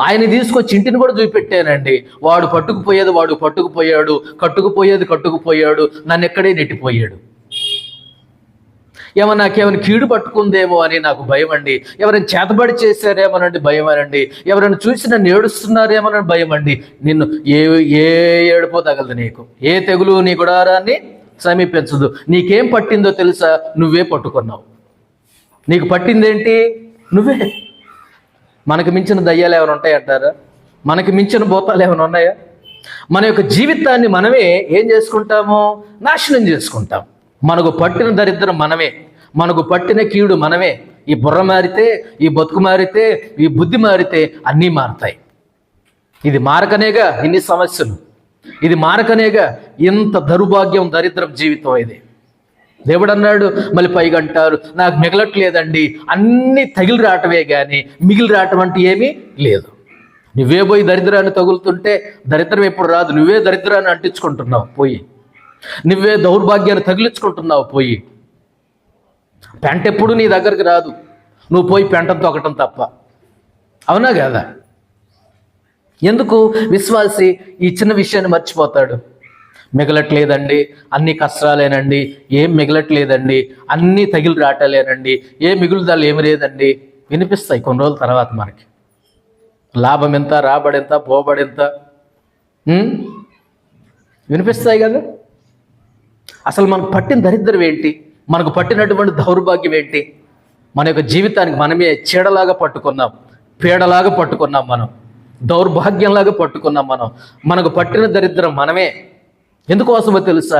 A: ఆయన తీసుకొచ్చి ఇంటిని కూడా చూపెట్టానండి. వాడు పట్టుకుపోయాడు, కట్టుకుపోయాడు, నన్ను ఎక్కడే నెట్టిపోయాడు. నాకేమైనా కీడు పట్టుకుందేమో అని నాకు భయం అండి. ఎవరైనా చేతబడి చేశారేమోనండి భయం అనండి. ఎవరైనా చూసి నన్ను ఏడుస్తున్నారేమోనని భయం అండి. నిన్ను ఏ ఏడుపో తగలదు నీకు, ఏ తెగులు నీ గుడారాన్ని సమీపించదు. నీకేం పట్టిందో తెలుసా? నువ్వే పట్టుకున్నావు. నీకు పట్టిందేంటి? నువ్వే. మనకు మించిన దయ్యాలు ఏమైనా ఉంటాయంటారా? మనకి మించిన భూతాలు ఏమైనా ఉన్నాయా? మన యొక్క జీవితాన్ని మనమే ఏం చేసుకుంటాము? నాశనం చేసుకుంటాం. మనకు పట్టిన దరిద్రం మనమే, మనకు పట్టిన కీడు మనమే. ఈ బుర్ర మారితే, ఈ బతుకు మారితే, ఈ బుద్ధి మారితే అన్నీ మారుతాయి. ఇది మారకనేగా ఇన్ని సమస్యలు, ఇది మారకనేగా ఇంత దౌర్భాగ్యం, దరిద్రం జీవితం ఇది. దేవుడు అన్నాడు, మళ్ళీ పైగా అంటారు, నాకు మిగలట్లేదండి, అన్నీ తగిలి రావటమే కానీ మిగిలి రావటం అంటే ఏమీ లేదు. నువ్వే పోయి దరిద్రాన్ని తగులుతుంటే దరిద్రం ఎప్పుడు రాదు. నువ్వే దరిద్రాన్ని అంటించుకుంటున్నావు పోయి, నువ్వే దౌర్భాగ్యాన్ని తగిలించుకుంటున్నావు పోయి. పెంట ఎప్పుడు నీ దగ్గరికి రాదు, నువ్వు పోయి పెంటను తొక్కటం తప్ప. అవునా కదా? ఎందుకు విశ్వాసి ఈ చిన్న విషయాన్ని మర్చిపోతాడు? మిగలట్లేదండి, అన్ని కష్టాలేనండి, ఏం మిగలట్లేదండి, అన్నీ తగిలి రావటలేనండి, ఏ మిగులుదల ఏమి లేదండి. వినిపిస్తాయి కొన్ని రోజుల తర్వాత మనకి. లాభం ఎంత, రాబడి ఎంత, పోబడి ఎంత వినిపిస్తాయి కదా. అసలు మనకు పట్టిన దరిద్రం ఏంటి? మనకు పట్టినటువంటి దౌర్భాగ్యం ఏంటి? మన యొక్క జీవితానికి మనమే చీడలాగా పట్టుకున్నాం, పీడలాగా పట్టుకున్నాం, మనం దౌర్భాగ్యంలాగా పట్టుకున్నాం. మనకు పట్టిన దరిద్రం మనమే. ఎందుకోసమో తెలుసా?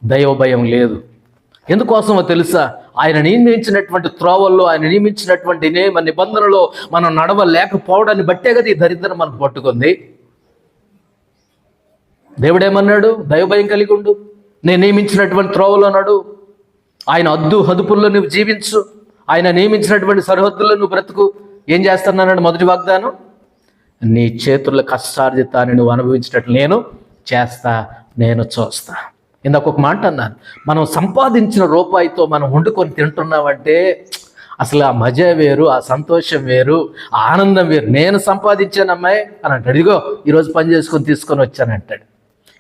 A: దైవ భయం లేదు. ఎందుకోసమో తెలుసా? ఆయన నియమించినటువంటి త్రోవల్లో, ఆయన నియమించినటువంటి నియమ నిబంధనలో మనం నడవలేకపోవడాన్ని బట్టే కదా ఈ దరిద్రం మనకు పట్టుకుంది. దేవుడేమన్నాడు? దైవ భయం కలిగి ఉండు, నేను నియమించినటువంటి త్రోవలో నడు, ఆయన హదుపుల్లో నువ్వు జీవించు, ఆయన నియమించినటువంటి సరిహద్దుల్లో నువ్వు బ్రతుకు. ఏం చేస్తున్నాడు? మొదటి వాగ్దానం, నీ చేతుల కష్టార్జితాన్ని నువ్వు అనుభవించినట్లు నేను చేస్తా, నేను చూస్తా. ఇందాక ఒక మాట అన్నాను, మనం సంపాదించిన రూపాయితో మనం వండుకొని తింటున్నామంటే అసలు ఆ మజా వేరు, ఆ సంతోషం వేరు, ఆ ఆనందం వేరు. నేను సంపాదించాను అమ్మాయి అని అంటాడు. ఇదిగో ఈరోజు పని చేసుకొని తీసుకొని వచ్చాను అంటాడు.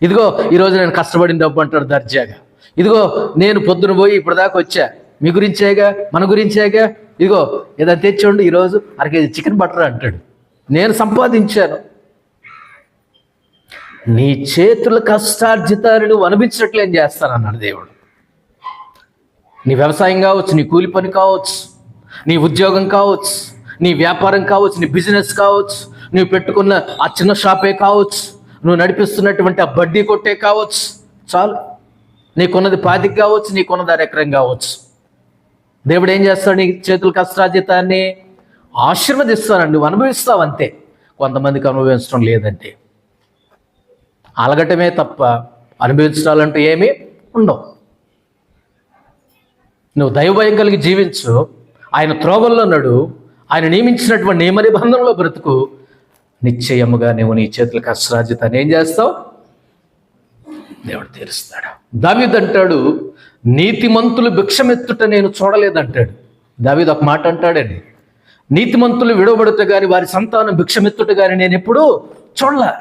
A: ఇదిగో ఈరోజు నేను కష్టపడిన డబ్బు అంటాడు దర్జాగా. ఇదిగో నేను పొద్దున పోయి ఇప్పుడు దాకా వచ్చా, మీ గురించేగా, మన గురించేగా, ఇదిగో ఏదైనా తెచ్చుండి ఈరోజు అరకేజీ చికెన్ బటర్ అంటాడు. నేను సంపాదించాను. నీ చేతుల కష్టార్జితాన్ని నువ్వు అనిపించినట్లు ఏం చేస్తానన్నాడు దేవుడు. నీ వ్యవసాయం కావచ్చు, నీ కూలి పని కావచ్చు, నీ ఉద్యోగం కావచ్చు, నీ వ్యాపారం కావచ్చు, నీ బిజినెస్ కావచ్చు, నువ్వు పెట్టుకున్న ఆ చిన్న షాపే కావచ్చు, నువ్వు నడిపిస్తున్నటువంటి ఆ బడ్డీ కొట్టే కావచ్చు, చాలు. నీకున్నది 10 కావచ్చు, నీకున్నది 1 ఎకరం కావచ్చు. దేవుడు ఏం చేస్తాడు? నీ చేతుల కష్టార్జితాన్ని ఆశీర్వదిస్తానండి, నువ్వు అనుభవిస్తావు అంతే. కొంతమందికి అనుభవించడం లేదంటే అలగటమే తప్ప అనుభవించాలంటూ ఏమీ ఉండవు. నువ్వు దైవభయం కలిగి జీవించు, ఆయన త్రోవల్లో నడు, ఆయన నియమించినటువంటి నియమ నిబంధనలో బ్రతుకు. నిశ్చయముగా నువ్వు నీ చేతుల కష్టార్జితాన్ని ఏం చేస్తావు? దేవుడు తీరుస్తాడు. దావీదు అంటాడు, నీతిమంతులు భిక్షమెత్తుట నేను చూడలేదంటాడు. దావీదు ఒక మాట అంటాడండి, నీతిమంతులు విడవబడుట కానీ వారి సంతానం భిక్షమెత్తుట కానీ నేను ఎప్పుడూ చూడలే.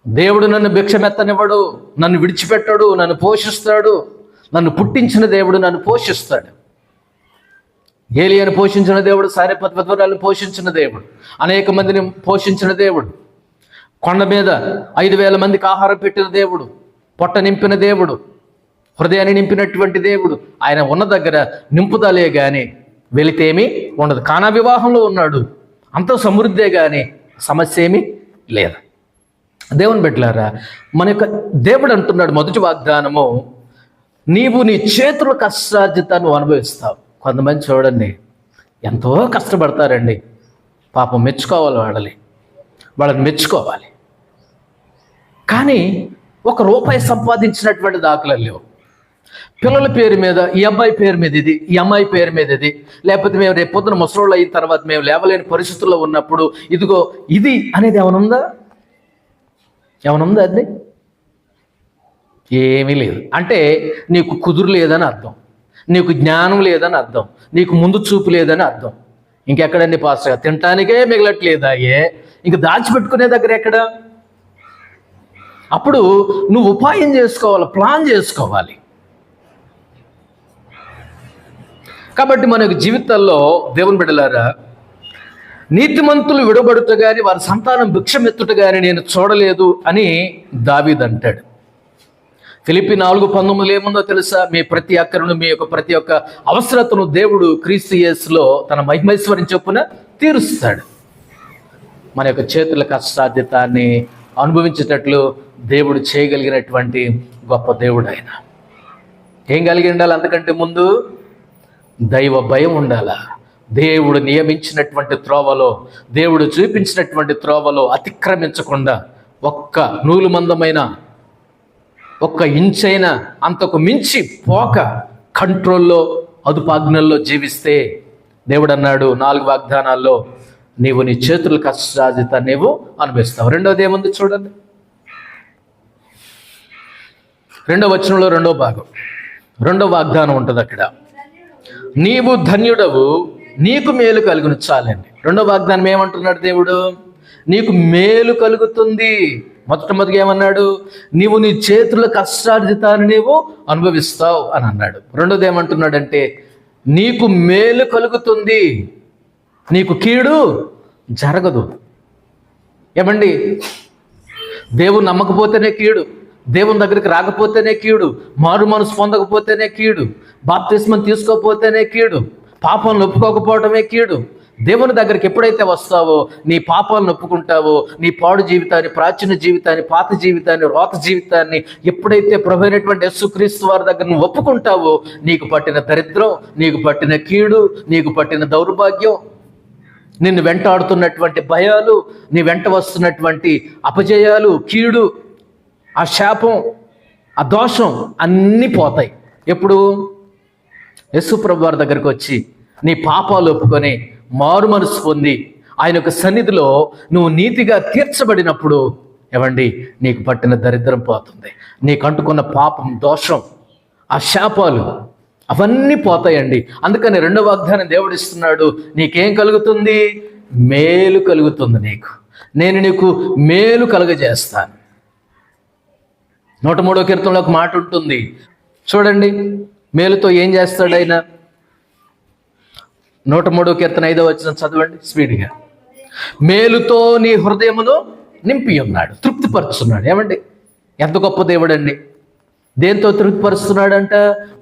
A: దేవుడు నన్ను భిక్షమెత్తనివ్వడు, నన్ను విడిచిపెట్టాడు, నన్ను పోషిస్తాడు. నన్ను పుట్టించిన దేవుడు నన్ను పోషిస్తాడు. ఏలియాను పోషించిన దేవుడు, సారెపత్వరాలను పోషించిన దేవుడు, అనేక మందిని పోషించిన దేవుడు, కొండ మీద 5,000 మందికి ఆహారం పెట్టిన దేవుడు, పొట్ట నింపిన దేవుడు, హృదయాన్ని నింపినటువంటి దేవుడు. ఆయన ఉన్న దగ్గర నింపుదలే కానీ వెళితే ఏమీ ఉండదు. కానా వివాహంలో ఉన్నాడు, అంత సమృద్ధే కానీ సమస్య ఏమీ లేదు. దేవుని బిడ్డలారా, మన యొక్క దేవుడు అంటున్నాడు మొదటి వాగ్దానము, నీవు నీ చేతుల కష్టార్జితాన్ని అనుభవిస్తావు. కొంతమంది చూడండి ఎంతో కష్టపడతారండి, పాపం మెచ్చుకోవాలి, వాళ్ళని మెచ్చుకోవాలి. కానీ ఒక రూపాయి సంపాదించినటువంటి దాఖలు లేవు. పిల్లల పేరు మీద ఈ అబ్బాయి పేరు మీద ఇది, ఈ అమ్మాయి పేరు మీద ఇది, లేకపోతే మేము రేపు పొద్దున ముసలోళ్ళు అయిన తర్వాత మేము లేవలేని పరిస్థితుల్లో ఉన్నప్పుడు ఇదిగో ఇది అనేది ఏమనుందా? అది ఏమీ లేదు. అంటే నీకు కుదురు లేదని అర్థం, నీకు జ్ఞానం లేదని అర్థం, నీకు ముందు చూపు లేదని అర్థం. ఇంకెక్కడండి పాస్టర్, తినటానికే మిగలట్లేదా? ఇంక దాచిపెట్టుకునే దగ్గర ఎక్కడ? అప్పుడు నువ్వు ఉపాయం చేసుకోవాలి, ప్లాన్ చేసుకోవాలి. కాబట్టి మన యొక్క జీవితాల్లో దేవుని బిడ్డలారా, నీతిమంతులు విడబడుతూ కానీ వారి సంతానం భిక్షమెత్తుట కానీ నేను చూడలేదు అని దావీదు అంటాడు. ఫిలిప్పీ 4:19 ఏముందో తెలుసా? మీ ప్రతి అక్కరను, మీ యొక్క ప్రతి ఒక్క అవసరతను దేవుడు క్రీస్తు యేసులో తన మహిమైశ్వర్యం చొప్పున తీరుస్తాడు. మన యొక్క చేతుల కష్టార్జితాన్ని అనుభవించేటట్లు దేవుడు చేయగలిగినటువంటి గొప్ప దేవుడు ఆయన. ఏం కలిగి ఉండాలి? అంతకంటే ముందు దైవ భయం ఉండాలా. దేవుడు నియమించినటువంటి త్రోవలో, దేవుడు చూపించినటువంటి త్రోవలో అతిక్రమించకుండా, ఒక్క నూలు మందమైన, ఒక్క ఇంచైనా అంతకు మించి పోక కంట్రోల్లో, అదుపాజ్ఞల్లో జీవిస్తే దేవుడు అన్నాడు 4 వాగ్దానాల్లో, నీవు నీ చేతుల కష్టార్జిత నీవు అనుభవిస్తావు. రెండోది ఏముంది చూడండి, 2వ వచనంలో 2వ భాగం, 2వ వాగ్దానం ఉంటుంది అక్కడ. నీవు ధన్యుడవు, నీకు మేలు కలుగును. చాలండి. 2వ వాగ్దానం ఏమంటున్నాడు దేవుడు? నీకు మేలు కలుగుతుంది. మొట్టమొదటిగా ఏమన్నాడు? నీవు నీ చేతుల కష్టార్జితాన్ని నీవు అనుభవిస్తావు అని అన్నాడు. రెండోది ఏమంటున్నాడంటే నీకు మేలు కలుగుతుంది, నీకు కీడు జరగదు. ఏమండి, దేవుని నమ్మకపోతేనే కీడు, దేవుని దగ్గరికి రాకపోతేనే కీడు, మారు మనసు పొందకపోతేనే కీడు, బాప్తిస్మం తీసుకోకపోతేనే కీడు, పాపాలను ఒప్పుకోకపోవడమే కీడు. దేవుని దగ్గరికి ఎప్పుడైతే వస్తావో, నీ పాపాలను ఒప్పుకుంటావో, నీ పాడు జీవితాన్ని, ప్రాచీన జీవితాన్ని, పాత జీవితాన్ని, రోత జీవితాన్ని ఎప్పుడైతే ప్రభు అయినటువంటి యేసుక్రీస్తు వారి దగ్గర నువ్వు ఒప్పుకుంటావో, నీకు పట్టిన దరిద్రం, నీకు పట్టిన కీడు, నీకు పట్టిన దౌర్భాగ్యం, నిన్ను వెంటాడుతున్నటువంటి భయాలు, నీ వెంట వస్తున్నటువంటి అపజయాలు, కీడు, ఆ శాపం, ఆ దోషం అన్నీ పోతాయి. ఎప్పుడు? యేసు ప్రభు వారి దగ్గరికి వచ్చి నీ పాపాలు ఒప్పుకొని మారు మనసు పొంది ఆయన యొక్క సన్నిధిలో నువ్వు నీతిగా తీర్చబడినప్పుడు ఏమండి, నీకు పట్టిన దరిద్రం పోతుంది, నీకు అంటుకున్న పాపం, దోషం, ఆ శాపాలు అవన్నీ పోతాయండి. అందుకని 2వ వాగ్దానం దేవుడు ఇస్తున్నాడు, నీకేం కలుగుతుంది? మేలు కలుగుతుంది. నేను నీకు మేలు కలుగజేస్తాను. 103వ కీర్తనలో ఒక మాట ఉంటుంది చూడండి, మేలుతో ఏం చేస్తాడు ఆయన? 103వ కీర్తన 5వ వచనం చదవండి స్పీడ్గా. మేలుతో నీ హృదయమును నింపి ఉన్నాడు, తృప్తిపరుస్తున్నాడు. ఏమండి, ఎంత గొప్ప దేవుడు అండి! దేంతో తృప్తిపరుస్తున్నాడంట?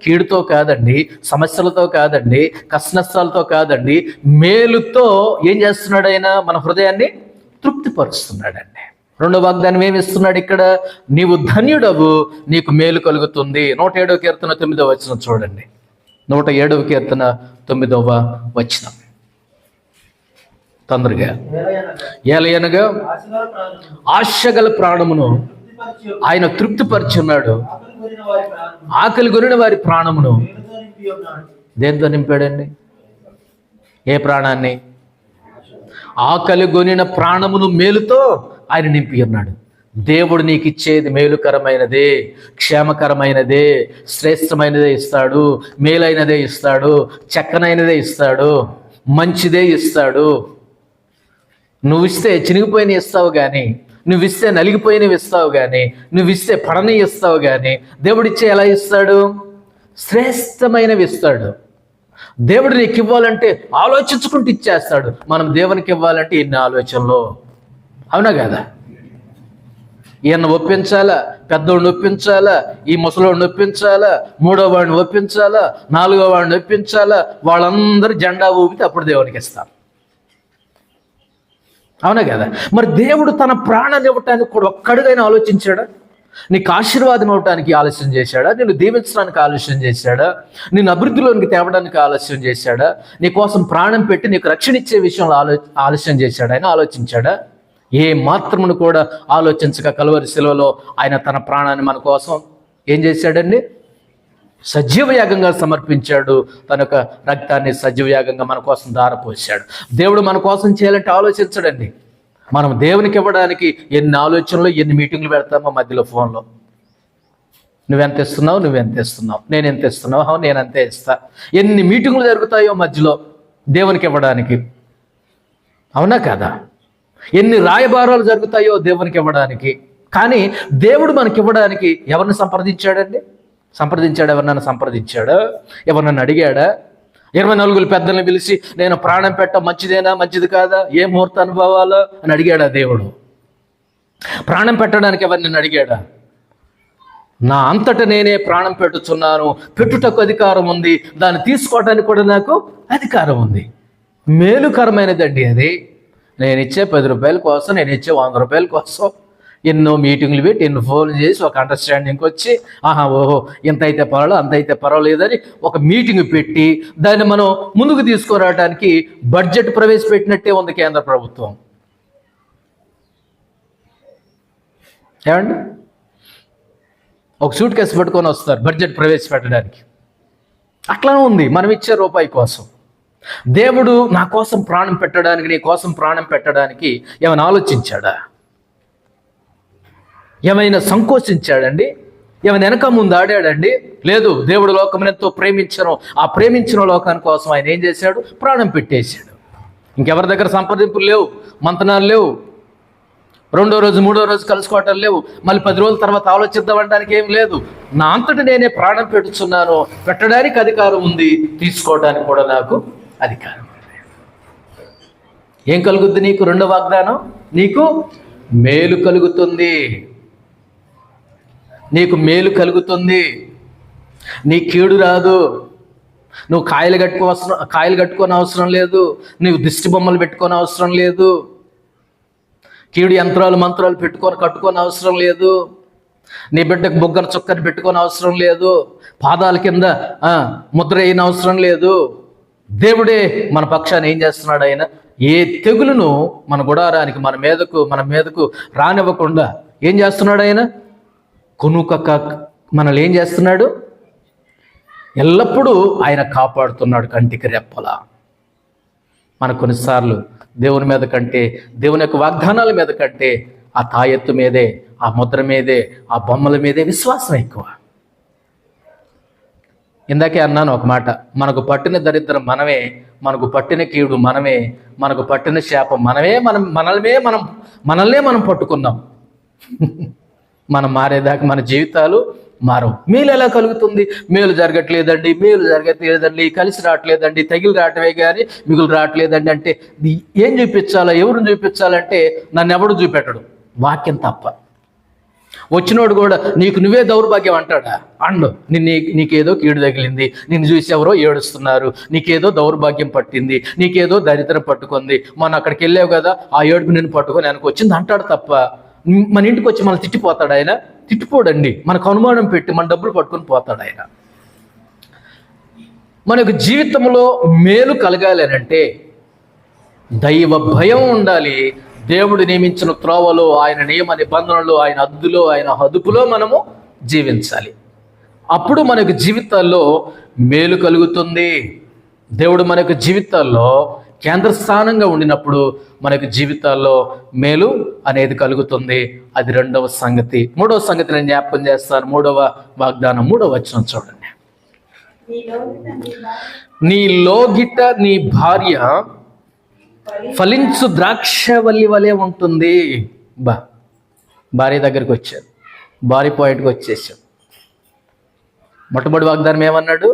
A: కీడుతో కాదండి, సమస్యలతో కాదండి, కష్టనష్టాలతో కాదండి, మేలుతో ఏం చేస్తున్నాడు ఆయన? మన హృదయాన్ని తృప్తిపరుస్తున్నాడండి. 2వ వాగ్దానం ఏమి ఇస్తున్నాడు ఇక్కడ? నీవు ధన్యుడవు, నీకు మేలు కలుగుతుంది. 107వ కీర్తన 9వ వచనం చూడండి. 107వ కీర్తన 9వ వచనం తొందరగా. ఏలయనగా ఆశగల ప్రాణమును ఆయన తృప్తిపరిచి ఉన్నాడు, ఆకలి కొనిన వారి ప్రాణమును దేంతో నింపాడండి? ఏ ప్రాణాన్ని? ఆకలి కొనిన ప్రాణమును మేలుతో ఆయన నింపి ఉన్నాడు. దేవుడు నీకు ఇచ్చేది మేలుకరమైనదే, క్షేమకరమైనదే, శ్రేష్టమైనదే ఇస్తాడు, మేలైనదే ఇస్తాడు, చక్కనైనదే ఇస్తాడు, మంచిదే ఇస్తాడు. నువ్వు ఇస్తే చినిగిపోయిన ఇస్తావు కానీ, నువ్వు ఇస్తే నలిగిపోయినవి ఇస్తావు కానీ, నువ్వు ఇస్తే పడని ఇస్తావు కానీ, దేవుడిచ్చే ఎలా ఇస్తాడు? శ్రేష్టమైనవి ఇస్తాడు. దేవుడు నీకు ఇవ్వాలంటే ఆలోచించుకుంటూ ఇచ్చేస్తాడు. మనం దేవునికి ఇవ్వాలంటే ఎన్ని ఆలోచనలు, అవునా కదా? ఈయన ఒప్పించాలా, పెద్దోడిని ఒప్పించాలా, ఈ ముసలోడిని ఒప్పించాలా, మూడో వాడిని ఒప్పించాలా, నాలుగో వాడిని ఒప్పించాలా, వాళ్ళందరూ జెండా ఊపితే అప్పుడు దేవునికి ఇస్తాం. అవునా కదా? మరి దేవుడు తన ప్రాణాన్ని ఇవ్వటానికి కూడా ఒక్కడికైనా ఆలోచించాడా? నీకు ఆశీర్వాదం ఇవ్వటానికి ఆలస్యం చేశాడా? నిన్ను దీవించడానికి ఆలస్యం చేశాడా? నిన్ను అభివృద్ధిలోనికి తేవడానికి ఆలస్యం చేశాడా? నీ కోసం ప్రాణం పెట్టి నీకు రక్షణ ఇచ్చే విషయంలో ఆలస్యం చేశాడా? ఆయన ఆలోచించాడా? ఏ మాత్రమును కూడా ఆలోచించక కలువరి శిలువలో ఆయన తన ప్రాణాన్ని మన కోసం ఏం చేశాడండి? సజీవయాగంగా సమర్పించాడు. తన యొక్క రక్తాన్ని సజీవయాగంగా మన కోసం ధారపోసాడు. దేవుడు మన కోసం చేయాలంటే ఆలోచించడండి. మనం దేవునికి ఇవ్వడానికి ఎన్ని ఆలోచనలు, ఎన్ని మీటింగ్లు పెడతామో మధ్యలో ఫోన్లో. నువ్వెంత ఇస్తున్నావు, నువ్వెంత ఇస్తున్నావు, నేను ఎంత ఇస్తున్నావు, నేను అంతే ఇస్తా. ఎన్ని మీటింగులు జరుగుతాయో మధ్యలో దేవునికి ఇవ్వడానికి. అవునా కదా? ఎన్ని రాయబారాలు జరుగుతాయో దేవునికి ఇవ్వడానికి. కానీ దేవుడు మనకి ఇవ్వడానికి ఎవరిని సంప్రదించాడండి? ఎవరినైనా సంప్రదించాడా? ఎవరినైనా అడిగాడా? 24 పెద్దల్ని పిలిచి నేను ప్రాణం పెట్ట మంచిదేనా, మంచిది కాదా, ఏ ముహూర్త అనుభవాలో అని అడిగాడా దేవుడు? ప్రాణం పెట్టడానికి ఎవరిని అడిగాడా? నా అంతటా నేనే ప్రాణం పెట్టుచున్నాను, పెట్టుటకు అధికారం ఉంది, దాన్ని తీసుకోవడానికి కూడా నాకు అధికారం ఉంది. మేలుకరమైనదండి అది. నేను ఇచ్చే 10 రూపాయల కోసం, నేను ఇచ్చే 100 రూపాయల కోసం ఎన్నో మీటింగ్లు పెట్టి, ఎన్నో ఫోన్లు చేసి ఒక అండర్స్టాండింగ్కి వచ్చి ఓహో ఇంత అయితే పర్వాలేదు, అంత అయితే పర్వాలేదని ఒక మీటింగ్ పెట్టి దాన్ని మనం ముందుకు తీసుకురావడానికి బడ్జెట్ ప్రవేశపెట్టినట్టే ఉంది కేంద్ర ప్రభుత్వం. ఏమండి? ఒక సూట్ కేసు పెట్టుకొని వస్తారు బడ్జెట్ ప్రవేశపెట్టడానికి. అట్లానే ఉంది మనం ఇచ్చే రూపాయి కోసం. దేవుడు నా కోసం ప్రాణం పెట్టడానికి, నీ కోసం ప్రాణం పెట్టడానికి ఏమైనా ఆలోచించాడా? ఏమైనా సంకోచించాడండి? ఏమైనా వెనక ముందు ఆడాడండి? లేదు. దేవుడు లోకమును ఎంతో ప్రేమించను, ఆ ప్రేమించిన లోకాని కోసం ఆయన ఏం చేశాడు? ప్రాణం పెట్టేశాడు. ఇంకెవరి దగ్గర సంప్రదింపులు లేవు, మంతనాలు లేవు, రెండో రోజు మూడో రోజు కలుసుకోవటం లేవు, మళ్ళీ 10 రోజుల తర్వాత ఆలోచిద్దామనడానికి ఏం లేదు. నా అంతటి నేనే ప్రాణం పెట్టుచున్నాను, పెట్టడానికి అధికారం ఉంది, తీసుకోవడానికి కూడా నాకు అధికారం ఉంది. ఏం కలుగుద్ది నీకు? రెండో వాగ్దానం, నీకు మేలు కలుగుతుంది. నీకు మేలు కలుగుతుంది, నీ కీడు రాదు. నువ్వు కాయలు కట్టుకోని అవసరం లేదు, నువ్వు దిష్టి బొమ్మలు పెట్టుకోని అవసరం లేదు, కీడు యంత్రాలు మంత్రాలు కట్టుకోని అవసరం లేదు, నీ బిడ్డకు బొగ్గర చుక్కని పెట్టుకోని అవసరం లేదు, పాదాల కింద ముద్ర అయిన అవసరం లేదు. దేవుడే మన పక్షాన్ని ఏం చేస్తున్నాడు? ఆయన ఏ తెగులును మన గుడారానికి, మన మీదకు రానివ్వకుండా ఏం చేస్తున్నాడు? ఆయన కొనుకక మనల్ని ఏం చేస్తున్నాడు? ఎల్లప్పుడూ ఆయన కాపాడుతున్నాడు కంటికి రెప్పలా. మన కొన్నిసార్లు దేవుని మీద కంటే, దేవుని యొక్క వాగ్దానాల మీద కంటే ఆ తాయెత్తు మీదే, ఆ ముద్ర మీదే, ఆ బొమ్మల మీదే విశ్వాసం ఎక్కువ. ఇందాకే అన్నాను ఒక మాట, మనకు పట్టిన దరిద్రం మనమే, మనకు పట్టిన కీడు మనమే, మనకు పట్టిన శాపం మనమే, మనల్నే మనం పట్టుకున్నాం. మనం మారేదాకా మన జీవితాలు మారవు. మేలు ఎలా కలుగుతుంది? మేలు జరగట్లేదండి, కలిసి రావట్లేదండి, తగిలి రావటమే కానీ మిగులు రావట్లేదండి అంటే ఏం చూపించాలో, ఎవరిని చూపించాలంటే నన్ను ఎవడు చూపెట్టడు, వాక్యం తప్ప. వచ్చినోడు కూడా నీకు నువ్వే దౌర్భాగ్యం అంటాడా? నీకేదో కీడు తగిలింది, నిన్ను చూసి ఎవరో ఏడుస్తున్నారు, నీకేదో దౌర్భాగ్యం పట్టింది, నీకేదో దరిద్రం పట్టుకుంది, మొన్న అక్కడికి వెళ్ళావు కదా, ఆ ఏడుపు నిన్ను పట్టుకొని వెనక్కి వచ్చింది అంటాడు తప్ప మన ఇంటికి వచ్చి మనం తిట్టిపోతాడు ఆయన? తిట్టిపోడండి. మనకు అనుమానం పెట్టి మన డబ్బులు పట్టుకొని పోతాడు ఆయన. మనకు జీవితంలో మేలు కలగాలి అంటే దైవ భయం ఉండాలి. దేవుడు నియమించిన త్రోవలో, ఆయన నియమ నిబంధనలు, ఆయన హద్దులో, ఆయన హదుపులో మనము జీవించాలి. అప్పుడు మనకు జీవితాల్లో మేలు కలుగుతుంది. దేవుడు మనకు జీవితాల్లో కేంద్ర స్థానంగా ఉండినప్పుడు మనకు జీవితాల్లో మేలు అనేది కలుగుతుంది. అది రెండవ సంగతి. మూడవ సంగతి నేను జ్ఞాపకం చేస్తాను. 3వ వాగ్దానం 3వ వచనం చూడండి. నీ లోగిట నీ భార్య ఫలించు ద్రాక్షవల్లి వలె ఉంటుంది. భార్య దగ్గరికి వచ్చాడు, భార్య పాయింట్కి వచ్చేసాడు. మొట్టమొదటి వాగ్దానం ఏమన్నాడు?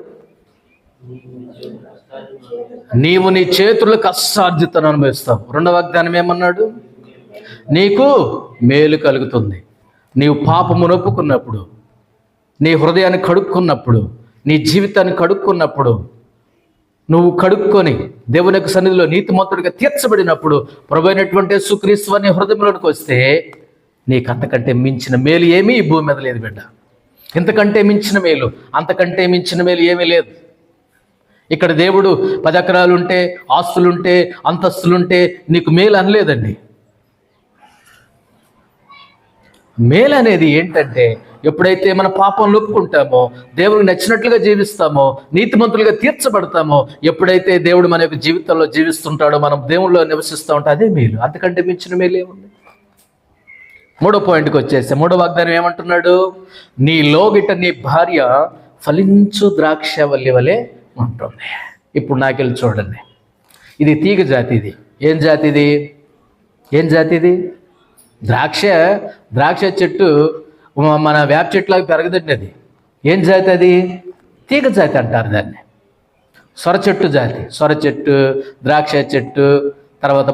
A: నీవు నీ చేతులకు కష్టార్జితను అనుభవిస్తావు. రెండవ వాగ్దానం ఏమన్నాడు? నీకు మేలు కలుగుతుంది. నీవు పాపమును ఒప్పుకున్నప్పుడు, నీ హృదయాన్ని కడుక్కున్నప్పుడు, నీ జీవితాన్ని కడుక్కున్నప్పుడు, నువ్వు కడుక్కొని దేవుని యొక్క సన్నిధిలో నీతిమంతుడిగా తీర్చబడినప్పుడు ప్రభువైనటువంటి యేసుక్రీస్తు నీ హృదయంలోనికి వస్తే నీకు అంతకంటే మించిన మేలు ఏమీ ఈ భూమి మీద లేదు బిడ్డ. ఇంతకంటే మించిన మేలు, అంతకంటే మించిన మేలు ఏమీ లేదు. ఇక్కడ దేవుడు 10 ఎకరాలుంటే, ఆస్తులుంటే, అంతస్తులుంటే నీకు మేలు అనలేదండి. మేలు అనేది ఏంటంటే ఎప్పుడైతే మన పాపం ఒప్పుకుంటామో, దేవుడికి నచ్చినట్లుగా జీవిస్తామో, నీతిమంతులుగా తీర్చబడతామో, ఎప్పుడైతే దేవుడు మన యొక్క జీవితంలో జీవిస్తుంటాడో, మనం దేవుళ్ళలో నివసిస్తూ ఉంటాం, అదే మేలు. అంతకంటే మించిన మేలు ఏముంది? 3వ పాయింట్కి వచ్చేస్తే 3వ వాగ్దానం ఏమంటున్నాడు? నీ లోగిట నీ భార్య ఫలించు ద్రాక్షవల్లి వలె ఉంటుంది. ఇప్పుడు నాకెళ్ళి చూడండి, ఇది తీగ జాతి. ఇది ఏం జాతిది? ఏం జాతిది? ద్రాక్ష చెట్టు మన వేప చెట్టులాగా పెరగదండి. అది ఏం జాతి? అది తీగ జాతి అంటారు దాన్ని. సొర చెట్టు జాతి. సొర చెట్టు, ద్రాక్ష చెట్టు, తర్వాత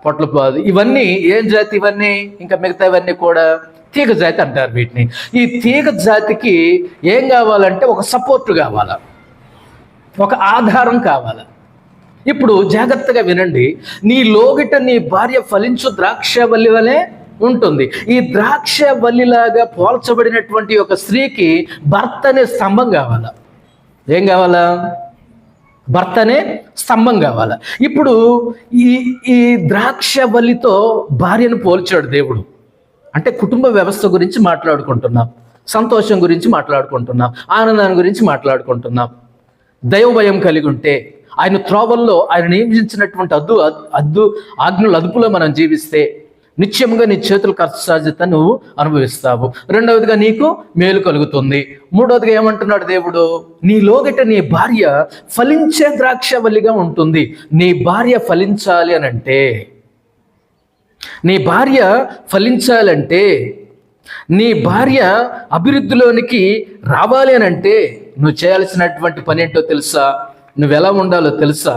A: పొట్ల పాదు, ఇవన్నీ ఏం జాతి? ఇవన్నీ ఇంకా మిగతా ఇవన్నీ కూడా తీగ జాతి అంటారు వీటిని. ఈ తీగ జాతికి ఏం కావాలంటే ఒక సపోర్ట్ కావాలా, ఒక ఆధారం కావాలా. ఇప్పుడు జాగ్రత్తగా వినండి. నీ లోగిట నీ భార్య ఫలించు ద్రాక్షవల్లి వలె ఉంటుంది. ఈ ద్రాక్షవల్లిలాగా పోల్చబడినటువంటి ఒక స్త్రీకి భర్త అనే స్తంభం కావాలా. ఏం కావాలా? భర్త అనే స్తంభం కావాలా. ఇప్పుడు ఈ ద్రాక్షవల్లితో భార్యను పోల్చాడు దేవుడు. అంటే కుటుంబ వ్యవస్థ గురించి మాట్లాడుకుంటున్నాం, సంతోషం గురించి మాట్లాడుకుంటున్నాం, ఆనందాన్ని గురించి మాట్లాడుకుంటున్నాం. దైవభయం కలిగి ఉంటే, ఆయన త్రోవల్లో ఆయన నియమించినటువంటి ఆజ్ఞల అదుపులో మనం జీవిస్తే నిత్యంగా నీ చేతుల కష్టార్జిత నువ్వు అనుభవిస్తావు. రెండవదిగా నీకు మేలు కలుగుతుంది. మూడవదిగా ఏమంటున్నాడు దేవుడు? నీ లోగిట నీ భార్య ఫలించే ద్రాక్షవల్లిగా ఉంటుంది. నీ భార్య ఫలించాలి అనంటే, నీ భార్య ఫలించాలంటే, నీ భార్య అభివృద్ధిలోనికి రావాలి అనంటే నువ్వు చేయాల్సినటువంటి పని ఏంటో తెలుసా? నువ్వు ఎలా ఉండాలో తెలుసా?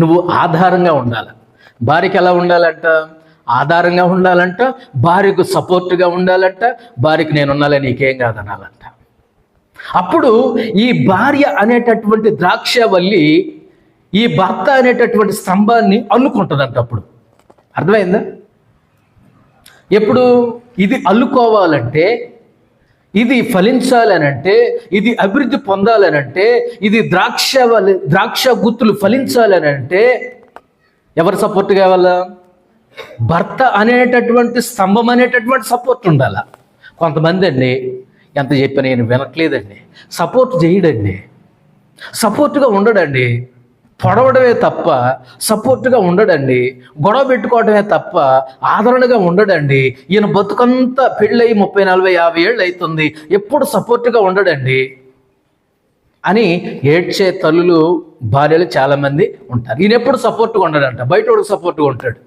A: నువ్వు ఆధారంగా ఉండాలి. భార్యకి ఎలా ఉండాలంట? ఆధారంగా ఉండాలంట. భార్యకు సపోర్ట్గా ఉండాలంట. భార్యకి నేనున్నాలే, నీకేం కాదనాలంట. అప్పుడు ఈ భార్య అనేటటువంటి ద్రాక్షవల్లి ఈ భర్త అనేటటువంటి స్తంభాన్ని అల్లుకుంటుందంట. అప్పుడు అర్థమైందా? ఎప్పుడు ఇది అల్లుకోవాలంటే, ఇది ఫలించాలనంటే, ఇది అభివృద్ధి పొందాలనంటే, ఇది ద్రాక్ష గుత్తులు ఫలించాలనంటే ఎవరు సపోర్ట్ కావాలా? భర్త అనేటటువంటి స్తంభం అనేటటువంటి సపోర్ట్ ఉండాల. కొంతమంది అండి ఎంత చెప్పినా నేను వినట్లేదండి, సపోర్ట్ చేయడండి, సపోర్ట్గా ఉండడండి, పొడవడమే తప్ప సపోర్ట్గా ఉండడండి, గొడవ పెట్టుకోవడమే తప్ప ఆదరణగా ఉండడండి. ఈయన బతుకంతా పెళ్ళయి 30, 40, 50 ఏళ్ళు అవుతుంది, ఎప్పుడు సపోర్ట్గా ఉండడండి అని ఏడ్చే తల్లులు, భార్యలు చాలామంది ఉంటారు. ఈయన ఎప్పుడు సపోర్ట్గా ఉండడంట, బయటోడికి సపోర్ట్గా ఉంటాడు.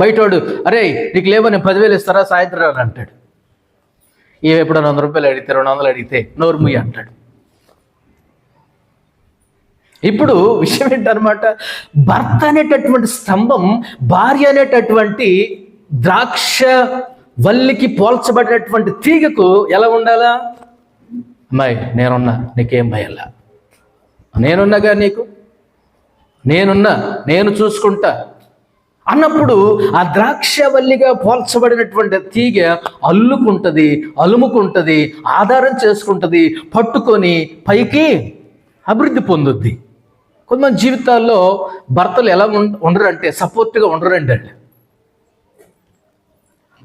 A: బయటోడు అరే నీకు లేవో నేను 10,000 ఇస్తారా సాయంత్రం అని అంటాడు. ఎప్పుడు 100 రూపాయలు అడిగితే 200 అడిగితే నోరు ముయ్యి అంటాడు. ఇప్పుడు విషయం ఏంటనమాట, భర్త అనేటటువంటి స్తంభం భార్య అనేటటువంటి ద్రాక్ష వల్లికి పోల్చబడినటువంటి తీగకు ఎలా ఉండాలా? అమ్మాయి నేనున్నా, నీకేం భయాలా, నేనున్నాగా, నీకు నేనున్నా, నేను చూసుకుంటా అన్నప్పుడు ఆ ద్రాక్షవల్లిగా పోల్చబడినటువంటి తీగ అల్లుకుంటుంది, అలుముకుంటుంది, ఆధారం చేసుకుంటుంది, పట్టుకొని పైకి అభివృద్ధి పొందుద్ది. కొంతమంది జీవితాల్లో భర్తలు ఎలా ఉండరంటే సపోర్ట్గా ఉండరండి.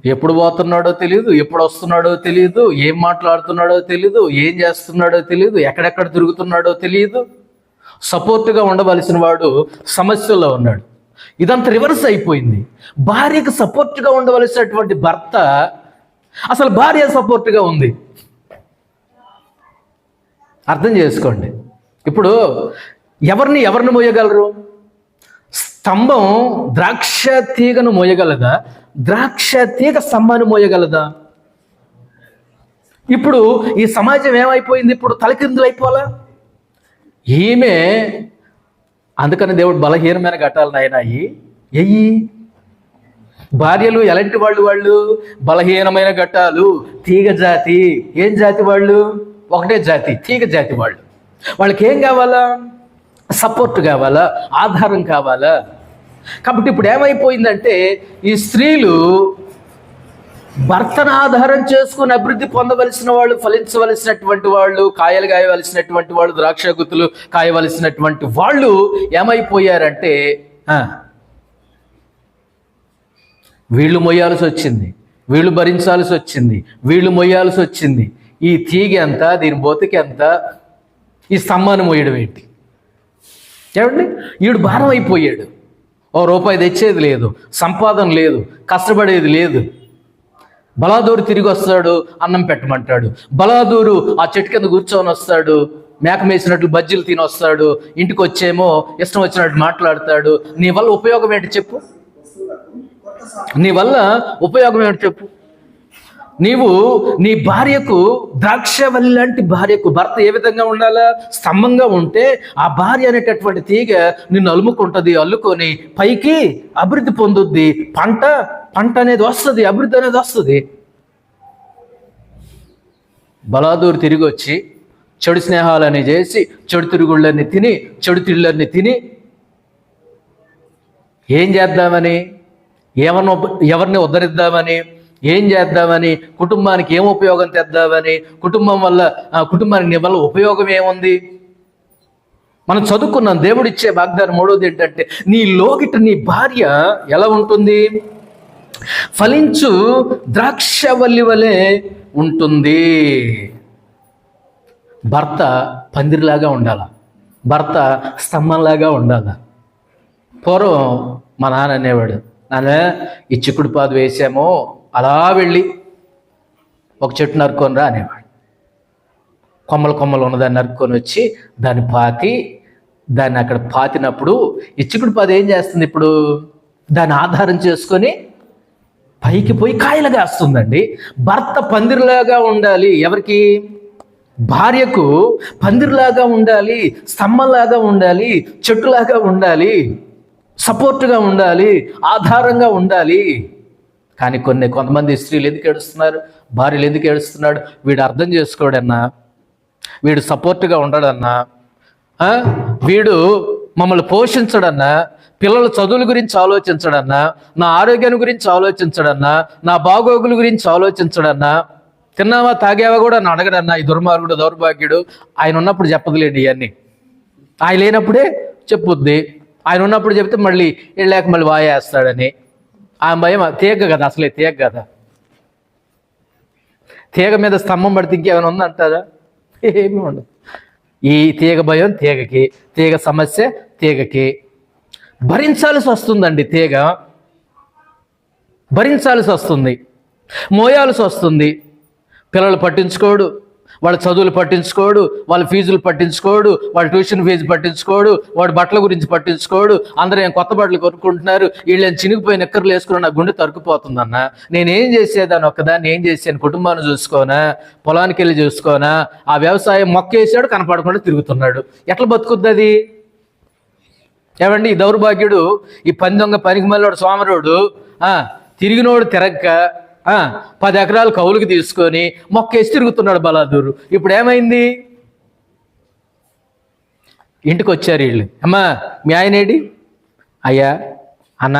A: ఎప్పుడు పోతున్నాడో తెలియదు, ఎప్పుడు వస్తున్నాడో తెలియదు, ఏం మాట్లాడుతున్నాడో తెలియదు, ఏం చేస్తున్నాడో తెలియదు, ఎక్కడెక్కడ తిరుగుతున్నాడో తెలియదు. సపోర్ట్గా ఉండవలసిన వాడు సమస్యల్లో ఉన్నాడు. ఇదంతా రివర్స్ అయిపోయింది. భార్యకు సపోర్ట్గా ఉండవలసినటువంటి భర్త అసలు భార్య సపోర్ట్గా ఉంది. అర్థం చేసుకోండి. ఇప్పుడు ఎవరిని మోయగలరు? స్తంభం ద్రాక్ష తీగను మోయగలదా? ద్రాక్ష తీగ స్తంభాన్ని మోయగలదా? ఇప్పుడు ఈ సమాజం ఏమైపోయింది? ఇప్పుడు తలకిందులు అయిపోవాలా? ఈమె అందుకని దేవుడు బలహీనమైన ఘటాలను అయినాయి ఎయ్యి భార్యలు ఎలాంటి వాళ్ళు బలహీనమైన ఘట్టాలు, తీగ జాతి. ఏం జాతి వాళ్ళు? ఒకటే జాతి, తీగ జాతి వాళ్ళు. వాళ్ళకి ఏం కావాలా? సపోర్ట్ కావాలా, ఆధారం కావాలా. కాబట్టి ఇప్పుడు ఏమైపోయిందంటే ఈ స్త్రీలు భర్తను ఆధారం చేసుకుని అభివృద్ధి పొందవలసిన వాళ్ళు, ఫలించవలసినటువంటి వాళ్ళు, కాయలు కాయవలసినటువంటి వాళ్ళు, ద్రాక్ష గుత్తులు కాయవలసినటువంటి వాళ్ళు ఏమైపోయారంటే వీళ్ళు మొయ్యాల్సి వచ్చింది, వీళ్ళు భరించాల్సి వచ్చింది, వీళ్ళు మొయ్యాల్సి వచ్చింది. ఈ తీగ ఎంత, దీని బొతికి ఎంత, ఈ స్తంభాన్ని మోయడం ఏంటి? ఏమండి, ఈడు భారం అయిపోయాడు. ఓ రూపాయి తెచ్చేది లేదు, సంపాదన లేదు, కష్టపడేది లేదు. బలాదూరు తిరిగి వస్తాడు, అన్నం పెట్టమంటాడు. బలాదూరు ఆ చెట్టు కింద కూర్చొని వస్తాడు, మేక మేసినట్లు బజ్జీలు తిని వస్తాడు. ఇంటికి వచ్చేమో ఇష్టం వచ్చినట్టు మాట్లాడతాడు. నీ వల్ల ఉపయోగం ఏంటి చెప్పు? నీ వల్ల ఉపయోగం ఏంటి చెప్పు? నీవు నీ భార్యకు, ద్రాక్షవల్లి లాంటి భార్యకు భర్త ఏ విధంగా ఉండాలా? స్తంభంగా ఉంటే ఆ భార్య అనేటటువంటి తీగ నిన్ను అలుముకుంటుంది, అల్లుకొని పైకి అభివృద్ధి పొందుద్ది. పంట అనేది వస్తుంది, అభివృద్ధి అనేది వస్తుంది. బలాదూరు తిరిగి వచ్చి చెడు స్నేహాలని చేసి, చెడు తిరుగుళ్ళని తిని, చెడు తిళ్ళని తిని ఏం చేద్దామని, ఎవరిని ఉద్ధరిద్దామని, ఏం చేద్దామని, కుటుంబానికి ఏం ఉపయోగం తెద్దామని, కుటుంబానికి నీ వల్ల ఉపయోగం ఏముంది? మనం చదువుకున్నాం, దేవుడిచ్చే వాగ్దానం మూడోది ఏంటంటే నీ లోగిట నీ భార్య ఎలా ఉంటుంది? ఫలించు ద్రాక్షవల్లి వలె ఉంటుంది. భర్త పందిరిలాగా ఉండాల, భర్త స్తంభంలాగా ఉండాల. పూర్వం మా నాన్న అనేవాడు, నాన్న ఈ చిక్కుడు పాదు వేసామో అలా వెళ్ళి ఒక చెట్టు నరుక్కొని రా అనేవాడు. కొమ్మలు ఉన్నదాన్ని నరుక్కొని వచ్చి దాన్ని అక్కడ పాతినప్పుడు ఈ చిక్కుడు పాదు ఏం చేస్తుంది? ఇప్పుడు దాన్ని ఆధారం చేసుకొని పైకి పోయి కాయలు కాస్తుందండి. భర్త పందిరిలాగా ఉండాలి. ఎవరికి? భార్యకు పందిరిలాగా ఉండాలి, స్తంభంలాగా ఉండాలి, చెట్టులాగా ఉండాలి, సపోర్టుగా ఉండాలి, ఆధారంగా ఉండాలి. కానీ కొంతమంది స్త్రీలు ఎందుకు ఏడుస్తున్నారు? భార్యలు ఎందుకు ఏడుస్తున్నాడు? వీడు అర్థం చేసుకోడన్నా, వీడు సపోర్టుగా ఉండడన్నా, వీడు మమ్మల్ని పోషించడన్నా, పిల్లల చదువుల గురించి ఆలోచించడన్నా, నా ఆరోగ్యాన్ని గురించి ఆలోచించడన్నా, నా బాగోగుల గురించి ఆలోచించడన్నా, తిన్నావా తాగావా కూడా నా అడగడన్నా. ఈ దుర్మార్గుడు, దౌర్భాగ్యుడు. ఆయన ఉన్నప్పుడు చెప్పదులేండి ఇవన్నీ, ఆయన లేనప్పుడే చెప్పుద్ది. ఆయన ఉన్నప్పుడు చెప్తే మళ్ళీ వెళ్ళాక మళ్ళీ వాయేస్తాడని ఆ భయం. తీగ కదా, అసలే తీగ కదా. తీగ మీద స్తంభం పడితే ఇంకేమైనా ఉందంటారా? ఏమీ ఉండదు. ఈ తీగ భయం తీగకి, తీగ సమస్య తీగకి. భరించాల్సి వస్తుందండి, తీగ భరించాల్సి వస్తుంది, మోయాల్సి వస్తుంది. పిల్లలు పట్టించుకోడు, వాళ్ళ చదువులు పట్టించుకోడు, వాళ్ళ ఫీజులు పట్టించుకోడు, వాళ్ళ ట్యూషన్ ఫీజు పట్టించుకోడు, వాడి బట్టల గురించి పట్టించుకోడు. అందరూ ఏం కొత్త బట్టలు కొనుక్కుంటున్నారు, వీళ్ళని చినిగిపోయిన ఎక్కర్లు వేసుకుని నా గుండె తరుకుపోతుందన్న. నేనేం చేసేదాన్ని? ఒక్కదాన్ని ఏం చేశాను? కుటుంబాన్ని చూసుకోనా, పొలానికి వెళ్ళి చూసుకోనా? ఆ వ్యవసాయం మొక్కేసాడు, కనపడకుండా తిరుగుతున్నాడు. ఎట్లా బతుకుద్ది అది? ఏమండి, ఈ దౌర్భాగ్యుడు, ఈ పందొంగ పనికి మళ్ళీ సోమరుడు తిరిగినోడు తిరక్క 10 ఎకరాలు కౌలుకి తీసుకొని మొక్కేసి తిరుగుతున్నాడు బలాదూరు. ఇప్పుడు ఏమైంది? ఇంటికి వచ్చారు వీళ్ళు. అమ్మా మీ ఆయనేడి? అయ్యా అన్న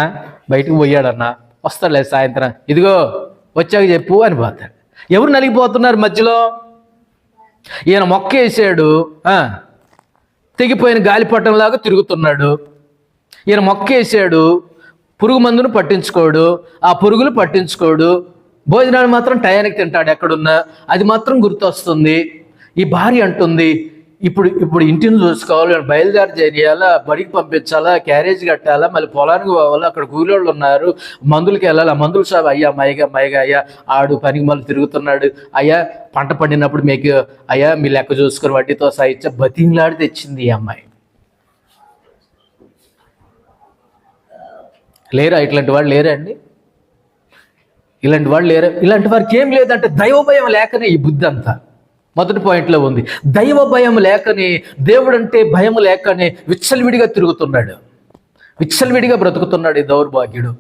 A: బయటకు పోయాడన్నా, వస్తాడులే సాయంత్రం, ఇదిగో వచ్చాక చెప్పు అని పోతాడు. ఎవరు నలిగిపోతున్నారు మధ్యలో? ఈయన మొక్కేసాడు, తెగిపోయిన గాలిపటంలాగా తిరుగుతున్నాడు. ఈయన మొక్కేసాడు, పురుగు మందును పట్టించుకోడు, ఆ పురుగులు పట్టించుకోడు, భోజనాలు మాత్రం టయానికి తింటాడు ఎక్కడున్నా, అది మాత్రం గుర్తొస్తుంది. ఈ భార్య అంటుంది, ఇప్పుడు ఇంటిని చూసుకోవాలి, బయలుదేరి చేయాలా, బడికి పంపించాలా, క్యారేజ్ కట్టాలా, మళ్ళీ పొలానికి పోవాలా, అక్కడ కూలోళ్ళు ఉన్నారు, మందులకి వెళ్ళాలి, ఆ మందుల షాప్ అయ్యా మైగా అయ్యా ఆడు పనికి మళ్ళీ తిరుగుతున్నాడు, అయ్యా పంట పండినప్పుడు మీకు అయ్యా మీ లెక్క చూసుకొని వడ్డీతో సాయిచ్చా బతింగ్లాడి తెచ్చింది ఈ అమ్మాయి. లేరా ఇట్లాంటి వాళ్ళు? లేరా అండి? ఇలాంటి వాళ్ళు లేరా? ఇలాంటి వారికి ఏం లేదంటే దైవ భయం లేకనే ఈ బుద్ధి అంతా మొదటి పాయింట్లో ఉంది. దైవ భయం లేకని, దేవుడంటే భయం లేకనే విచ్చలవిడిగా తిరుగుతున్నాడు, విచ్చలవిడిగా బ్రతుకుతున్నాడు ఈ దౌర్భాగ్యుడు.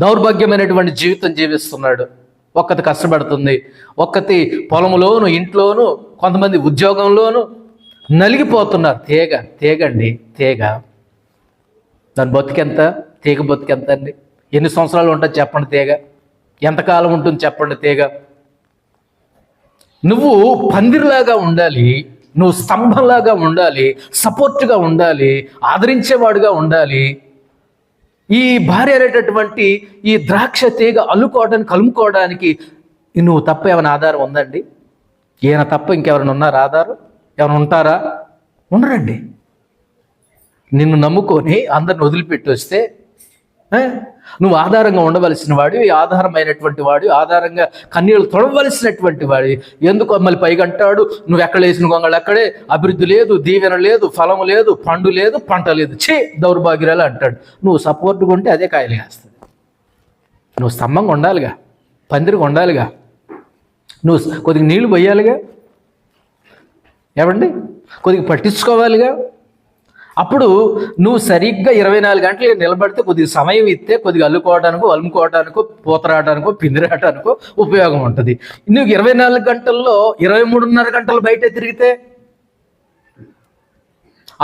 A: దౌర్భాగ్యమైనటువంటి జీవితం జీవిస్తున్నాడు. ఒక్కతి కష్టపడుతుంది, ఒక్కతి పొలంలోను, ఇంట్లోను, కొంతమంది ఉద్యోగంలోను నలిగిపోతున్నారు. తీగండి తీగ. దాని బతుకెంత? తీగ బతుకెంత అండి? ఎన్ని సంవత్సరాలు ఉంటుంది చెప్పండి తీగ? ఎంతకాలం ఉంటుంది చెప్పండి తీగ? నువ్వు పందిరిలాగా ఉండాలి, నువ్వు స్తంభంలాగా ఉండాలి, సపోర్ట్గా ఉండాలి, ఆదరించేవాడుగా ఉండాలి. ఈ భార్య అనేటటువంటి ఈ ద్రాక్ష తీగ కలుముకోవడానికి నువ్వు తప్ప ఏమైనా ఆధారం ఉందండి? ఈయన తప్ప ఇంకెవరైనా ఉన్నారా ఆధారం? ఎవరైనా ఉంటారా? ఉండరండి. నిన్ను నమ్ముకొని అందరిని వదిలిపెట్టి వస్తే నువ్వు ఆధారంగా ఉండవలసిన వాడివి, ఆధారమైనటువంటి వాడు, ఆధారంగా కన్నీళ్ళు తొడవలసినటువంటి వాడి. ఎందుకు మళ్ళీ పైగంటాడు? నువ్వు ఎక్కడ వేసిన గొంగళి అక్కడే, అభివృద్ధి లేదు, దీవెన లేదు, ఫలం లేదు, పండు లేదు, పంట లేదు, దౌర్భాగ్యాలు అంటాడు. నువ్వు సపోర్ట్గా ఉంటే అదే కాయలు వేస్తుంది. నువ్వు స్తంభంగా ఉండాలిగా, పందిరిగా ఉండాలిగా, నువ్వు కొద్దిగా నీళ్లు పోయాలిగా, ఏమండి కొద్దిగా పట్టించుకోవాలిగా. అప్పుడు నువ్వు సరిగ్గా 24 గంటలు నిలబడితే కొద్దిగా సమయం ఇస్తే కొద్దిగా అల్లుకోవడానికో, అలుముకోవడానికో, పూతరాడడానికో, పిందిరాడడానికో ఉపయోగం ఉంటుంది. నువ్వు 24 గంటల్లో 23.5 గంటలు బయట తిరిగితే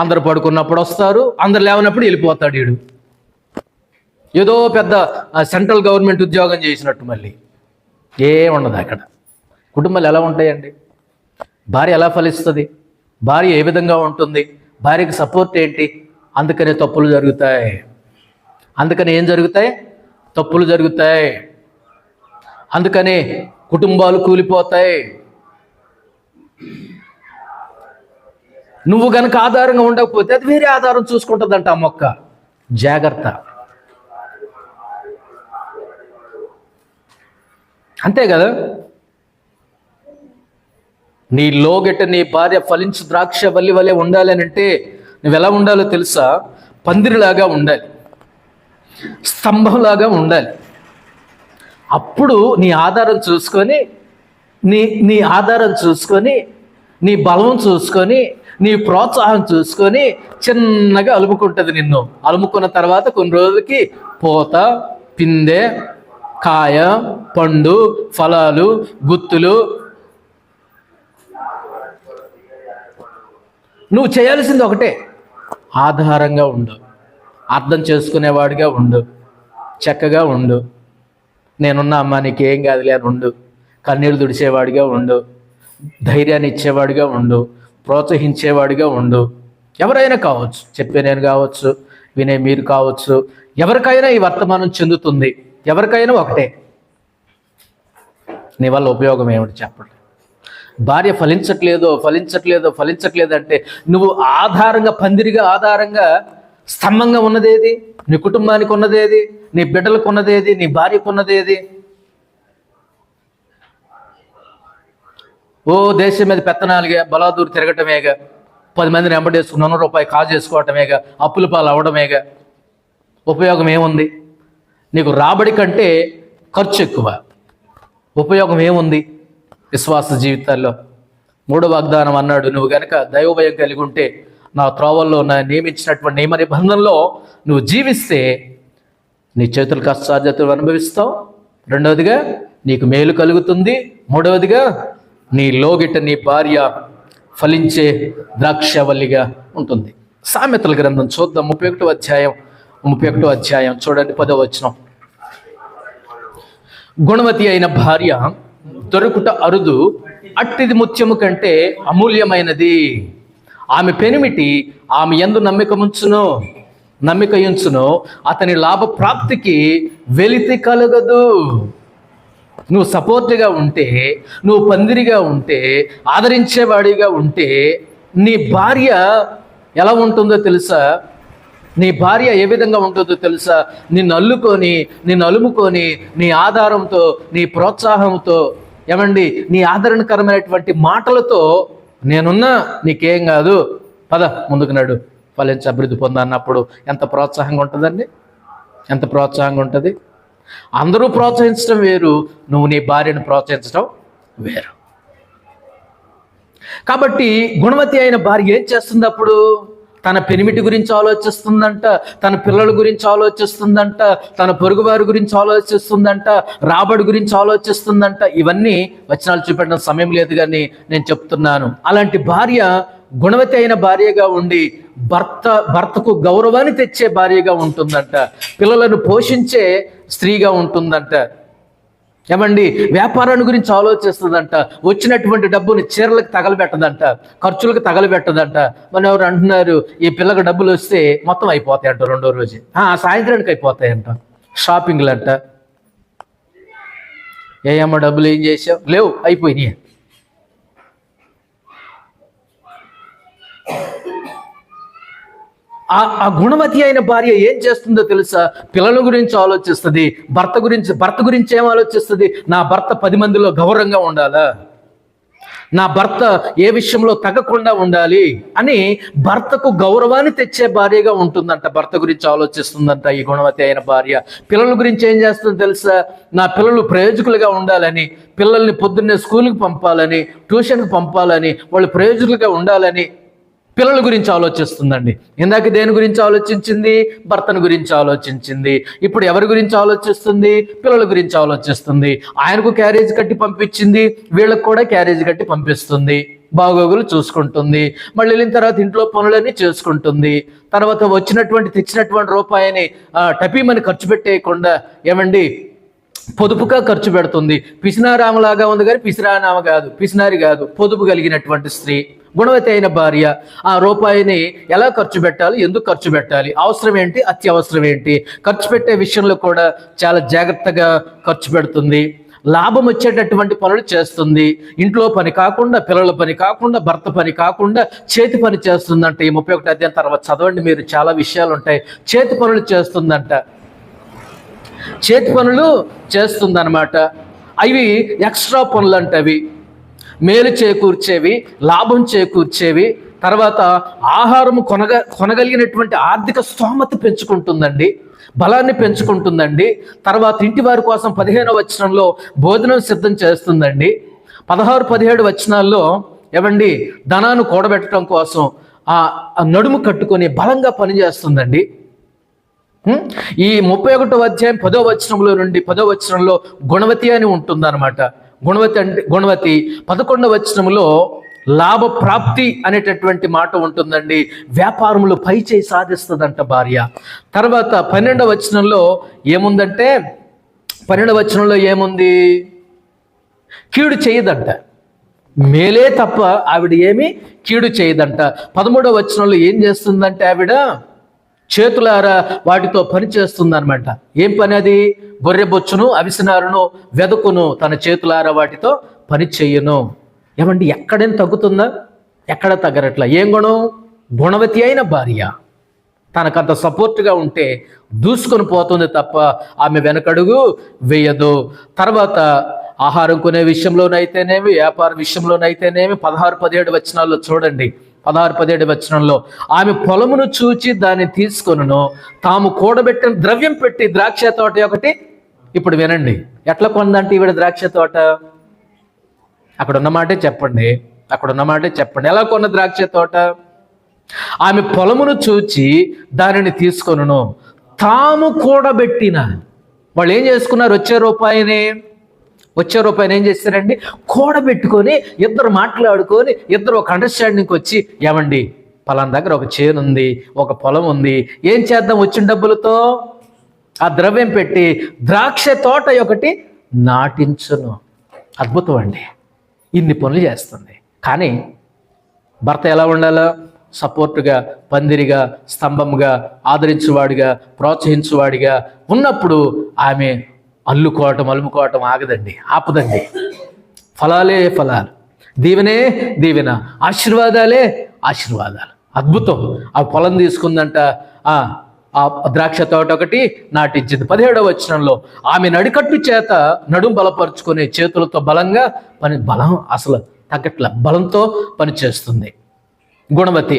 A: అందరు పడుకున్నప్పుడు వస్తారు, అందరు లేవనప్పుడు వెళ్ళిపోతాడు వీడు. ఏదో పెద్ద సెంట్రల్ గవర్నమెంట్ ఉద్యోగం చేసినట్టు మళ్ళీ ఉండదు అక్కడ. కుటుంబాలు ఎలా ఉంటాయండి? భార్య ఎలా ఫలిస్తుంది? భార్య ఏ విధంగా ఉంటుంది? భార్యకి సపోర్ట్ ఏంటి? అందుకనే తప్పులు జరుగుతాయి. అందుకని ఏం జరుగుతాయి? తప్పులు జరుగుతాయి. అందుకనే కుటుంబాలు కూలిపోతాయి. నువ్వు గనక ఆధారంగా ఉండకపోతే అది వేరే ఆధారం చూసుకుంటుందంట ఆ మొక్క. జాగ్రత్త. అంతే కదా? నీ లోగెట నీ భార్య ఫలించు ద్రాక్ష వల్లి వలె ఉండాలి అని అంటే నువ్వు ఎలా ఉండాలో తెలుసా? పందిరిలాగా ఉండాలి, స్తంభంలాగా ఉండాలి. అప్పుడు నీ ఆధారం చూసుకొని, నీ ఆధారం చూసుకొని, నీ బలం చూసుకొని, నీ ప్రోత్సాహం చూసుకొని చిన్నగా అలుముకుంటుంది నిన్ను. అలుముకున్న తర్వాత కొన్ని రోజులకి పూత, పిందె, కాయ, పండు, ఫలాలు, గుత్తులు. నువ్వు చేయాల్సింది ఒకటే, ఆధారంగా ఉండు, అర్థం చేసుకునేవాడిగా ఉండు, చక్కగా ఉండు. నేనున్నా అమ్మా నీకేం కాదులే అని ఉండు, కన్నీళ్ళు తుడిచేవాడిగా ఉండు, ధైర్యాన్ని ఇచ్చేవాడిగా ఉండు, ప్రోత్సహించేవాడిగా ఉండు. ఎవరైనా కావచ్చు, చెప్పే నేను కావచ్చు, వినే మీరు కావచ్చు, ఎవరికైనా ఈ వర్తమానం చెందుతుంది. ఎవరికైనా ఒకటే. నీ వల్ల ఉపయోగం ఏమిటి చెప్పండి? భార్య ఫలించట్లేదు అంటే నువ్వు ఆధారంగా, పందిరిగా, ఆధారంగా, స్తంభంగా ఉన్నదేది? నీ కుటుంబానికి ఉన్నదేది? నీ బిడ్డలకు ఉన్నదేది? నీ భార్యకు ఉన్నదేది? దేశం మీద పెత్తనాలుగా, బలాదూరు తిరగటమేగా, 10 మందిని వెంబడేసుకుని ₹1 కాజేసుకోవటమేగా, అప్పుల పాలు అవడమేగా. ఉపయోగం ఏముంది? నీకు రాబడి కంటే ఖర్చు ఎక్కువ. ఉపయోగం ఏముంది విశ్వాస జీవితాల్లో? 3వ వాగ్దానం అన్నాడు, నువ్వు గనక దైవభయం కలిగి ఉంటే, నా త్రోవల్లో నియమించినటువంటి నియమ నిబంధనలో నువ్వు జీవిస్తే నీ చేతులు కష్టార్జితం అనుభవిస్తావు. 2వదిగా నీకు మేలు కలుగుతుంది. 3వదిగా నీ లోగిట నీ భార్య ఫలించే ద్రాక్షవల్లిగా ఉంటుంది. సామెతల గ్రంథం చూద్దాం. 31వ అధ్యాయం చూడండి, 10వ వచనం. గుణవతి అయిన భార్య దొరుకుట అరుదు, అట్టిది ముత్యము కంటే అమూల్యమైనది. ఆమె పెనిమిటి ఆమె యందు నమ్మికయుంచును, అతని లాభ ప్రాప్తికి వెలితి కలగదు. నువ్వు సపోర్ట్గా ఉంటే, నువ్వు పందిరిగా ఉంటే, ఆదరించేవాడిగా ఉంటే, నీ భార్య ఎలా ఉంటుందో తెలుసా? నీ భార్య ఏ విధంగా ఉంటుందో తెలుసా? నిన్ను అలుముకొని, నీ ఆధారంతో, నీ ప్రోత్సాహంతో, ఏమండి నీ ఆదరణకరమైనటువంటి మాటలతో, నేనున్నా, నీకేం కాదు, పద ముందుకు నడు, ఫలించి అభివృద్ధి పొందన్నప్పుడు ఎంత ప్రోత్సాహంగా ఉంటుందండి? ఎంత ప్రోత్సాహంగా ఉంటుంది? అందరూ ప్రోత్సహించడం వేరు, నువ్వు నీ భార్యను ప్రోత్సహించడం వేరు. కాబట్టి గుణవతి అయిన భార్య ఏం చేస్తుంది? అప్పుడు తన పెనిమిటి గురించి ఆలోచిస్తుందంట, తన పిల్లల గురించి ఆలోచిస్తుందంట, తన పొరుగువారి గురించి ఆలోచిస్తుందంట, రాబడి గురించి ఆలోచిస్తుందంట. ఇవన్నీ వచనాలు చూపెట్టడం సమయం లేదు కానీ నేను చెప్తున్నాను. అలాంటి భార్య గుణవతి అయిన భార్యగా ఉండి భర్తకు గౌరవాన్ని తెచ్చే భార్యగా ఉంటుందంట. పిల్లలను పోషించే స్త్రీగా ఉంటుందంట. ఏమండి, వ్యాపారాన్ని గురించి ఆలోచిస్తుందంట. వచ్చినటువంటి డబ్బుని చీరలకు తగలబెట్టదంట, ఖర్చులకు తగలబెట్టదంట. మన ఎవరు అంటున్నారు, ఈ పిల్లకి డబ్బులు వస్తే మొత్తం అయిపోతాయంట రెండో రోజు, సాయంత్రానికి అయిపోతాయంట. షాపింగ్లు అంట. ఏమో డబ్బులు ఏం చేసావు? లేవు, అయిపోయినాయి. ఆ గుణవతి అయిన భార్య ఏం చేస్తుందో తెలుసా? పిల్లల గురించి ఆలోచిస్తుంది, భర్త గురించి ఏం ఆలోచిస్తుంది? నా భర్త 10 మందిలో గౌరవంగా ఉండాలా, నా భర్త ఏ విషయంలో తగ్గకుండా ఉండాలి అని భర్తకు గౌరవాన్ని తెచ్చే భార్యగా ఉంటుందంట. భర్త గురించి ఆలోచిస్తుందంట ఈ గుణవతి అయిన భార్య. పిల్లల గురించి ఏం చేస్తుందో తెలుసా? నా పిల్లలు ప్రయోజకులుగా ఉండాలని, పిల్లల్ని పొద్దున్నే స్కూల్కి పంపాలని, ట్యూషన్కి పంపాలని, వాళ్ళు ప్రయోజకులుగా ఉండాలని పిల్లల గురించి ఆలోచిస్తుందండి. ఇందాక దేని గురించి ఆలోచించింది? భర్తను గురించి ఆలోచించింది. ఇప్పుడు ఎవరి గురించి ఆలోచిస్తుంది? పిల్లల గురించి ఆలోచిస్తుంది. ఆయనకు క్యారేజ్ కట్టి పంపించింది, వీళ్ళకు కూడా క్యారేజ్ కట్టి పంపిస్తుంది. బాగోగులు చూసుకుంటుంది. మళ్ళీ వెళ్ళిన తర్వాత ఇంట్లో పనులన్నీ చేసుకుంటుంది. తర్వాత తెచ్చినటువంటి రూపాయిని టపీమని ఖర్చు పెట్టేయకుండా ఏమండి పొదుపుగా ఖర్చు పెడుతుంది. పిసినారామలాగా ఉంది కానీ పిసినారి కాదు, పొదుపు కలిగినటువంటి స్త్రీ, గుణవతి అయిన భార్య. ఆ రూపాయిని ఎలా ఖర్చు పెట్టాలి, ఎందుకు ఖర్చు పెట్టాలి, అవసరం ఏంటి, అత్యవసరం ఏంటి, ఖర్చు పెట్టే విషయంలో కూడా చాలా జాగ్రత్తగా ఖర్చు పెడుతుంది. లాభం వచ్చేటటువంటి పనులు చేస్తుంది. ఇంట్లో పని కాకుండా, పిల్లల పని కాకుండా, భర్త పని కాకుండా చేతి పని చేస్తుందంట. ఈ 31 అధ్యాయం తర్వాత చదవండి మీరు, చాలా విషయాలు ఉంటాయి. చేతి పనులు చేస్తుందంట. చేతి పనులు చేస్తుందన్నమాట. అవి ఎక్స్ట్రా పనులు అంటే అవి మేలు చేకూర్చేవి, లాభం చేకూర్చేవి. తర్వాత ఆహారము కొనగలిగినటువంటి ఆర్థిక స్తోమత పెంచుకుంటుందండి, బలాన్ని పెంచుకుంటుందండి. తర్వాత ఇంటి వారి కోసం 15వ వచనంలో భోజనం సిద్ధం చేస్తుందండి. 16, 17 వచనాల్లో ఏమండి ధనాన్ని కూడబెట్టడం కోసం ఆ నడుము కట్టుకొని బలంగా పనిచేస్తుందండి. ఈ 31వ అధ్యాయం 10వ వచనంలో నుండి 10వ వచనంలో గుణవతి అని ఉంటుందన్నమాట. గుణవతి 11వ వచనంలో లాభ ప్రాప్తి అనేటటువంటి మాట ఉంటుందండి. వ్యాపారములు పై చేయి సాధిస్తుందంట భార్య. తర్వాత 12వ వచనంలో ఏముందంటే, 12వ వచనంలో ఏముంది? కీడు చేయదంట, మేలే తప్ప ఆవిడ ఏమి కీడు చేయదంట. 13వ వచనంలో ఏం చేస్తుందంటే ఆవిడ చేతులారా వాటితో పని చేస్తుందన్నమాట. ఏం పని అది? గొర్రె బొచ్చును, అవిసెనారును, వెదకును తన చేతులారా వాటితో పని చెయ్యను. ఏమండి, ఎక్కడేం తగ్గుతుందా? ఎక్కడ తగ్గరట్లా. ఏం గుణం? గుణవతి అయిన భార్య. తనకంత సపోర్ట్గా ఉంటే దూసుకొని పోతుంది తప్ప ఆమె వెనకడుగు వేయదు. తర్వాత ఆహారం కొనే విషయంలోనైతేనేమి, వ్యాపార విషయంలోనైతేనేమి 16, 17 వచనాల్లో చూడండి. 16, 17 వచనంలో ఆమె పొలమును చూచి దాన్ని తీసుకొనును, తాము కూడబెట్టిన ద్రవ్యం పెట్టి ద్రాక్ష తోట ఒకటి. ఇప్పుడు వినండి, ఎట్లా కొందంటే ఈవిడ ద్రాక్ష తోట? అక్కడ ఉన్నమాటే చెప్పండి, ఎలా కొన్న ద్రాక్ష తోట? ఆమె పొలమును చూచి దానిని తీసుకొనును, తాము కూడబెట్టిన. వాళ్ళు ఏం చేసుకున్నారు? వచ్చే రూపాయిని ఏం చేస్తారండి? కూడబెట్టుకొని, ఇద్దరు మాట్లాడుకొని, ఇద్దరు ఒక అండర్స్టాండింగ్కి వచ్చి, ఏమండి పలానా దగ్గర ఒక చేను ఉంది, ఒక పొలం ఉంది, ఏం చేద్దాం వచ్చిన డబ్బులతో? ఆ ద్రవ్యం పెట్టి ద్రాక్ష తోట ఒకటి నాటించును. అద్భుతం అండి, ఇన్ని పనులు చేస్తుంది. కానీ భర్త ఎలా ఉండాలో? సపోర్టుగా, పందిరిగా, స్తంభంగా, ఆదరించువాడిగా, ప్రోత్సహించువాడిగా ఉన్నప్పుడు ఆమె అల్లుకోవటం ఆగదండి, ఆపదండి. ఫలాలే ఫలాలు, దీవెన, ఆశీర్వాదాలే ఆశీర్వాదాలు. అద్భుతం. ఆ పొలం తీసుకుందంట, ఆ ద్రాక్ష తోట ఒకటి నాటించింది. 17వ వచనంలో ఆమె నడికట్టు చేత నడుం బలపరుచుకునే చేతులతో బలంగా బలం అసలు తగ్గట్ల బలంతో పనిచేస్తుంది. గుణవతి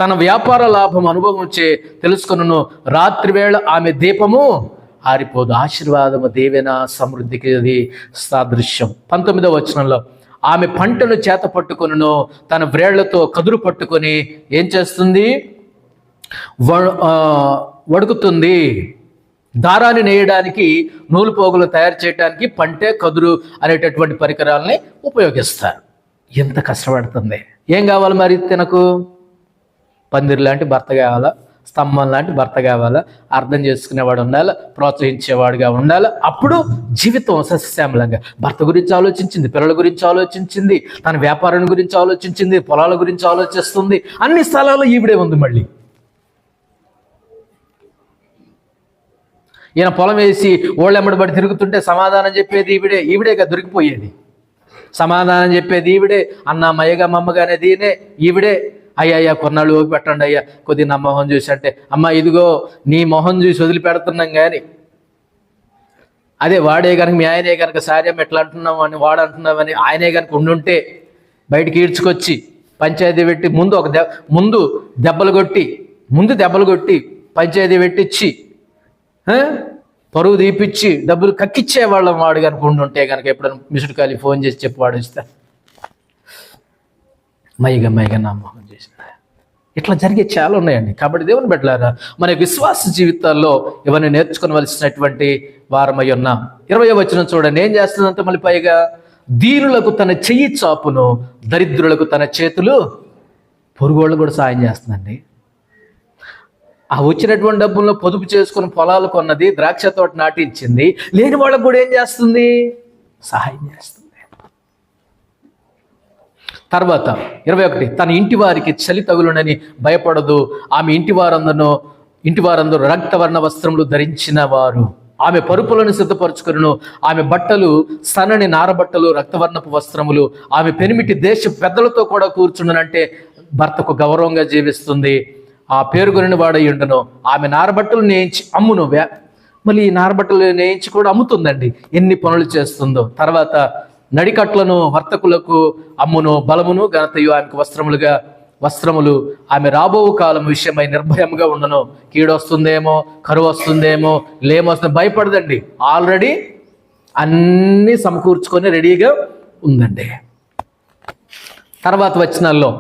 A: తన వ్యాపార లాభం అనుభవించే తెలుసుకును, రాత్రివేళ ఆమె దీపము ఆరిపోదు. ఆశీర్వాదము, దీవెన, సమృద్ధికి అది సాదృశ్యం. 19వ వచనంలో ఆమె పంటను చేత పట్టుకొనును, తన వ్రేళ్లతో కదురు పట్టుకొని ఏం చేస్తుంది? వడుకుతుంది. దారాన్ని నేయడానికి, నూలు పోగులు తయారు చేయడానికి పంటె, కదురు అనేటటువంటి పరికరాలని ఉపయోగిస్తారు. ఎంత కష్టపడుతుంది. ఏం కావాలి మరి తినకు? పందిరి లాంటి భర్త కావాలా, స్తంభం లాంటి భర్త కావాలా, అర్థం చేసుకునేవాడు ఉండాలి, ప్రోత్సహించేవాడుగా ఉండాలి. అప్పుడు జీవితం సస్యశ్యామలంగా. భర్త గురించి ఆలోచించింది, పిల్లల గురించి ఆలోచించింది, తన వ్యాపారం గురించి ఆలోచించింది, పొలాల గురించి ఆలోచిస్తుంది. అన్ని స్థలాల్లో ఈవిడే ఉంది. మళ్ళీ ఈయన పొలం వేసి ఓళ్ళెమ్మడిబడి తిరుగుతుంటే సమాధానం చెప్పేది ఈవిడేగా దొరికిపోయేది. సమాధానం చెప్పేది ఈవిడే. అన్న మయ్యగా మమ్మగా అనేది ఈవిడే. అయ్యా కొన్నాళ్ళు ఓపి పెట్టండి అయ్యా, కొద్దిగా నా మొహం చూసి అంటే, అమ్మ ఇదిగో నీ మొహం చూసి వదిలిపెడుతున్నాం. కానీ అదే వాడే కనుక, మీ ఆయనే కనుక సార్యం ఎట్లా అంటున్నావు అని వాడు అంటున్నామని ఆయనే కనుక ఉండుంటే బయటికి ఈడ్చుకొచ్చి పంచాయతీ పెట్టి ముందు దెబ్బలు కొట్టి పంచాయతీ పెట్టించి పరువు తీపిచ్చి డబ్బులు కక్కిచ్చేవాళ్ళం. వాడు కనుక ఉండుంటే కనుక ఎప్పుడైనా మిస్డ్ కాల్ ఫోన్ చేసి చెప్పి వాడు ఇస్తా మైగా నా మొహం చేసిందా. ఇట్లా జరిగే చాలా ఉన్నాయండి. కాబట్టి దేవుని బిడ్డలారా, మన విశ్వాస జీవితాల్లో ఇవన్నీ నేర్చుకోవలసినటువంటి వారమై ఉన్నాం. 20వ వచనం చూడండి, ఏం చేస్తుందంటే మళ్ళీ పైగా, దీనులకు తన చెయ్యి చాపును, దరిద్రులకు తన చేతులు. పొరుగోళ్ళు కూడా సాయం చేస్తుందండి. ఆ వచ్చినటువంటి డబ్బుల్లో పొదుపు చేసుకుని పొలాలు కొన్నది, ద్రాక్ష తోట నాటించింది, లేని వాళ్ళకు కూడా ఏం చేస్తుంది? సహాయం చేస్తుంది. తర్వాత 21, తన ఇంటి వారికి చలి తగులునని భయపడదు. ఆమె ఇంటి వారందరూ రక్తవర్ణ వస్త్రములు ధరించిన వారు. ఆమె పరుపులను సిద్ధపరచుకును. ఆమె బట్టలు సన్నని నారబట్టలు, రక్తవర్ణపు వస్త్రములు. ఆమె పెనిమిటి దేశ పెద్దలతో కూడా కూర్చుండనంటే భర్తకు గౌరవంగా జీవిస్తుంది. ఆ పేరుగుని వాడై ఉండును. ఆమె నారబట్టలు నేయించి అమ్మును. మళ్ళీ ఈ నారబట్టలు నేయించి కూడా అమ్ముతుందండి. ఎన్ని పనులు చేస్తుందో. తర్వాత నడికట్లను వర్తకులకు అమ్మును. బలమును ఘనతయు ఆమెకు వస్త్రములు. ఆమె రాబో కాలం విషయమై నిర్భయంగా ఉండను. కీడొస్తుందేమో, కరువు వస్తుందేమో, లేమొస్తుందో భయపడదండి. ఆల్రెడీ అన్నీ సమకూర్చుకొని రెడీగా ఉందండి. తర్వాత వచనాల్లో,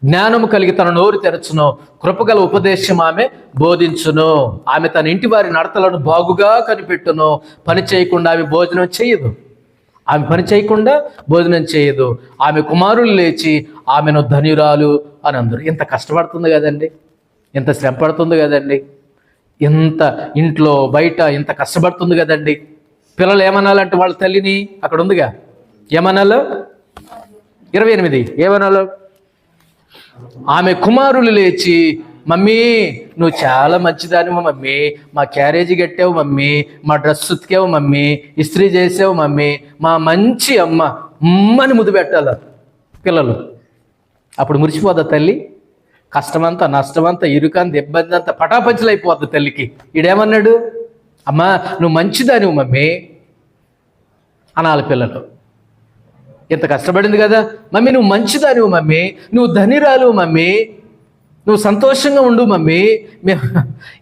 A: జ్ఞానము కలిగి తన నోరు తెరచును, కృపగల ఉపదేశం ఆమె బోధించును. ఆమె తన ఇంటి వారి నడతలను బాగుగా కనిపెట్టును. పని చేయకుండా ఆమె భోజనం చేయదు. ఆమె కుమారులు లేచి ఆమెను ధన్యురాలు అని అందరు. ఇంత కష్టపడుతుంది కదండి, ఎంత శ్రమ పడుతుంది కదండి, ఇంత ఇంట్లో బయట ఇంత కష్టపడుతుంది కదండి. పిల్లలు ఏమనాలంటే వాళ్ళ తల్లిని, అక్కడ ఉందిగా ఏమనాలో 28 ఏమనాలో, ఆమె కుమారులు లేచి, మమ్మీ నువ్వు చాలా మంచిదానివు మమ్మీ, మా క్యారేజీ కట్టావు మమ్మీ, మా డ్రెస్ ఉతికావు మమ్మీ, ఇస్త్రీ చేసావు మమ్మీ, మా మంచి అమ్మని ముద్దు పెట్టాల పిల్లలు. అప్పుడు మురిసిపోద్దా తల్లి? కష్టమంతా, నష్టమంతా, ఇరుకంత, ఇబ్బంది అంతా పటాపంచలు అయిపోద్ది తల్లికి. ఈడేమన్నాడు? అమ్మా నువ్వు మంచిదానివు మమ్మీ అనాలి పిల్లలు. ఇంత కష్టపడింది కదా మమ్మీ, నువ్వు మంచిదానివు మమ్మీ, నువ్వు ధనిరాలు మమ్మీ, నువ్వు సంతోషంగా ఉండు మమ్మీ. మేము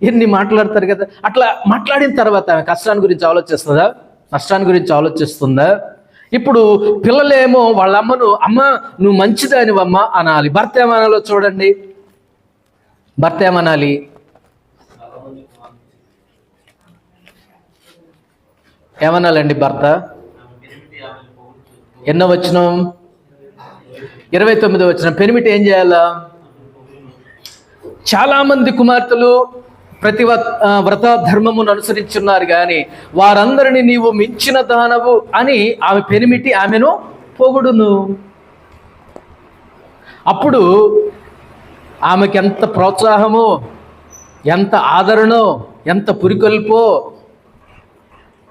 A: ఎన్ని మాట్లాడతారు కదా. అట్లా మాట్లాడిన తర్వాత ఆమె కష్టాన్ని గురించి ఆలోచిస్తుందా, నష్టాన్ని గురించి ఆలోచిస్తుందా? ఇప్పుడు పిల్లలేమో వాళ్ళ అమ్మను, అమ్మ నువ్వు మంచిదానివమ్మ అనాలి. భర్త ఏమనాలో చూడండి. భర్త ఏమనాలి? ఏమనాలండి భర్త? ఎన్నో వచనం? 29వ వచనం. పెనిమిటి ఏం చేయాలా? చాలామంది కుమార్తెలు ప్రతి వ్రత ధర్మమును అనుసరించున్నారు, కానీ వారందరినీ నీవు మించిన దానవు అని ఆమె పెనిమిటి ఆమెను పొగుడును. అప్పుడు ఆమెకి ఎంత ప్రోత్సాహమో, ఎంత ఆదరణో, ఎంత పురికొల్పో.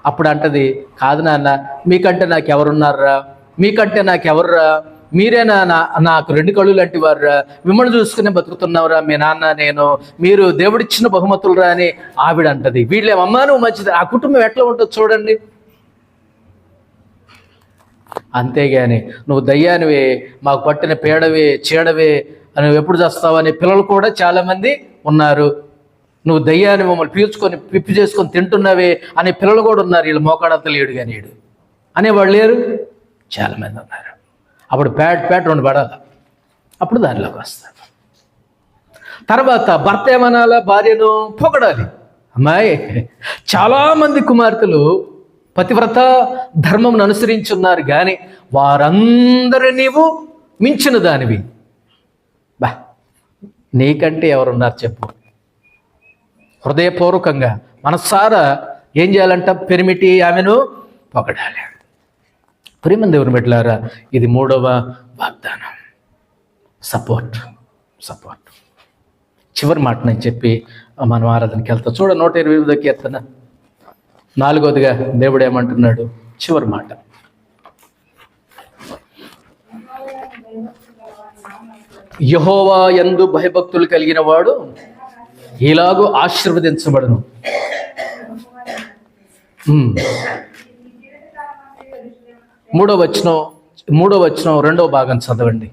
A: అప్పుడు అంటది, కాదు నాన్న, మీకంటే నాకెవరున్నారా, మీకంటే నాకెవర్రా, మీరేనా నాకు 2 కళ్ళు లాంటి వారురా, మిమ్మల్ని చూసుకునే బతుకుతున్నావురా మీ నాన్న నేను, మీరు దేవుడిచ్చిన బహుమతులురా అని ఆవిడ అంటది. వీళ్ళేమమ్మా నువ్వు మంచిది. ఆ కుటుంబం ఎట్లా ఉంటుందో చూడండి. అంతేగాని నువ్వు దయ్యానివే, మాకు పట్టిన పేడవే, చీడవే, నువ్వు ఎప్పుడు చేస్తావని పిల్లలు కూడా చాలామంది ఉన్నారు. నువ్వు దయ్యాన్ని మమ్మల్ని పీల్చుకొని పిప్పి చేసుకొని తింటున్నావే అనే పిల్లలు కూడా ఉన్నారు. వీళ్ళు మోకాడంత లేడు కానీ వీడు అనేవాళ్ళు లేరు, చాలామంది ఉన్నారు. అప్పుడు ప్యాట్ 2 పడాలి, అప్పుడు దానిలోకి వస్తారు. తర్వాత భర్త ఏమనాలా? భార్యను పొగడాలి. అమ్మాయి, చాలామంది కుమార్తెలు పతివ్రత ధర్మం అనుసరించున్నారు, కానీ వారందరూ నీవు మించిన దానివి. బా, నీకంటే ఎవరున్నారు చెప్పు? హృదయపూర్వకంగా మనసారా ఏం చేయాలంట? పెరిమిటి ఆమెను పొగడాలి. ప్రియమైన దేవుని బిడ్డలారా, ఇది 3వ వాగ్దానం. సపోర్ట్. చివరి మాట నేను చెప్పి మనం ఆరాధనకి వెళ్తాం. చూడ 128వ కీర్తన 4వదిగా దేవుడు ఏమంటున్నాడు? చివరి మాట, యెహోవా యందు భయభక్తులు కలిగిన వాడు ఇలాగూ ఆశీర్వదించబడును. 3వ వచనం 2వ భాగం చదవండి.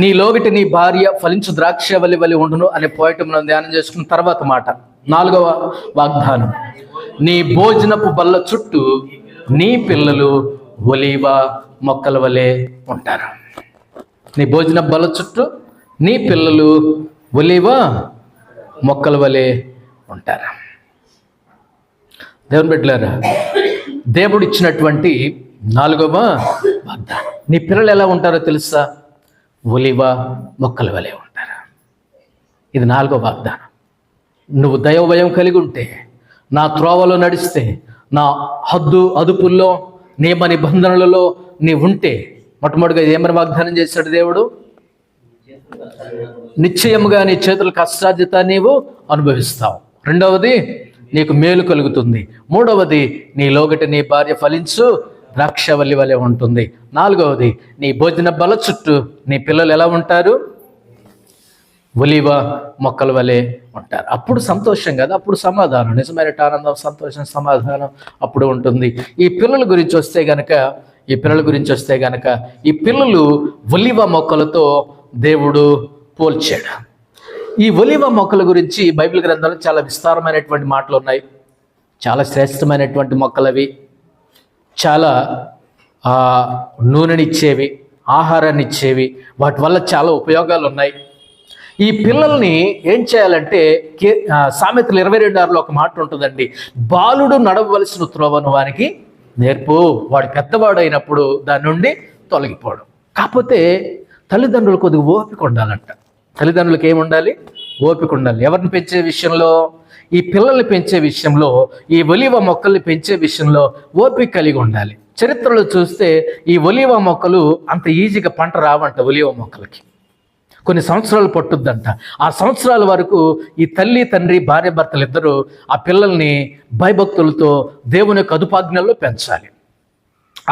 A: నీ లోగిటి నీ భార్య ఫలించు ద్రాక్షవల్లి వలె ఉండును అనే పోయిటం మనం ధ్యానం చేసుకున్న తర్వాత మాట 4వ వాగ్దానం, నీ భోజనపు బల్ల చుట్టూ నీ పిల్లలు ఒలీవ మొక్కల వలె ఉంటారు. నీ భోజన బల్ల చుట్టూ నీ పిల్లలు ఒలీవ మొక్కల వలె ఉంటారు. దేవుని బిడ్డలారా, దేవుడు ఇచ్చినటువంటి 4వ వాగ్దానం. నీ పిల్లలు ఎలా ఉంటారో తెలుసా? ఒలీవ మొక్కల వలె ఉంటారు. ఇది 4వ వాగ్దానం. నువ్వు దైవ భయం కలిగి ఉంటే, నా త్రోవలో నడిస్తే, నా అదుపుల్లో నియమ నిబంధనలలో నీ ఉంటే, మొట్టమొదటిగా ఏమని వాగ్దానం చేశాడు దేవుడు? నిశ్చయముగా నీ చేతుల కష్టార్జిత నీవు అనుభవిస్తావు. 2వది, నీకు మేలు కలుగుతుంది. 3వది, నీ లోగట నీ భార్య ఫలించు ద్రాక్షవల్లి వలె ఉంటుంది. 4వది, నీ భోజన బల చుట్టూ నీ పిల్లలు ఎలా ఉంటారు? ఒలీవ మొక్కల వలె ఉంటారు. అప్పుడు సంతోషం కదా, అప్పుడు సమాధానం, నిజమైన ఆనందం, సంతోషం, సమాధానం అప్పుడు ఉంటుంది. ఈ పిల్లల గురించి వస్తే గనక ఈ పిల్లలు ఒలీవ మొక్కలతో దేవుడు పోల్చాడు. ఈ ఒలీవ మొక్కల గురించి బైబిల్ గ్రంథంలో చాలా విస్తారమైనటువంటి మాటలు ఉన్నాయి. చాలా శ్రేష్టమైనటువంటి మొక్కలు అవి. చాలా నూనెనిచ్చేవి, ఆహారాన్ని ఇచ్చేవి, వాటి వల్ల చాలా ఉపయోగాలు ఉన్నాయి. ఈ పిల్లల్ని ఏం చేయాలంటే, సామెతలు 22:6లో ఒక మాట ఉంటుందండి, బాలుడు నడవవలసిన త్రోవను వానికి నేర్పు, వాడు పెద్దవాడు అయినప్పుడు దాని నుండి తొలగిపోవడం. కాకపోతే తల్లిదండ్రులు కొద్దిగా ఓపిక ఉండాలంట. తల్లిదండ్రులకు ఏముండాలి? ఓపిక ఉండాలి. ఎవరిని పెంచే విషయంలో? ఈ పిల్లల్ని పెంచే విషయంలో, ఈ ఒలీవ మొక్కల్ని పెంచే విషయంలో ఓపిక కలిగి ఉండాలి. చరిత్రలో చూస్తే ఈ ఒలీవ మొక్కలు అంత ఈజీగా పంట రావంట. ఒలీవ మొక్కలకి కొన్ని సంవత్సరాలు పట్టుద్దంట. ఆ సంవత్సరాల వరకు ఈ తల్లి తండ్రి భార్య భర్తలు ఇద్దరు ఆ పిల్లల్ని భయభక్తులతో దేవుని యొక్క అదుపాజ్ఞల్లో పెంచాలి.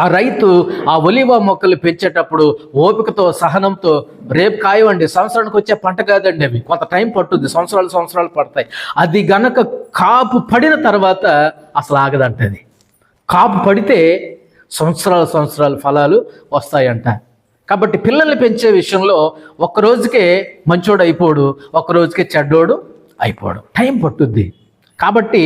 A: ఆ రైతు ఆ ఒలీవ మొక్కలు పెంచేటప్పుడు ఓపికతో, సహనంతో, రేపు కాయవండి, సంవత్సరానికి వచ్చే పంట కాదండి, అవి కొంత టైం పట్టుద్ది, సంవత్సరాలు పడతాయి. అది గనక కాపు పడిన తర్వాత అసలు ఆగదంట. అది కాపు పడితే సంవత్సరాల ఫలాలు వస్తాయంట. కాబట్టి పిల్లల్ని పెంచే విషయంలో ఒక్కరోజుకే మంచోడు అయిపోడు, ఒక్కరోజుకే చెడ్డోడు అయిపోడు, టైం పట్టుద్ది. కాబట్టి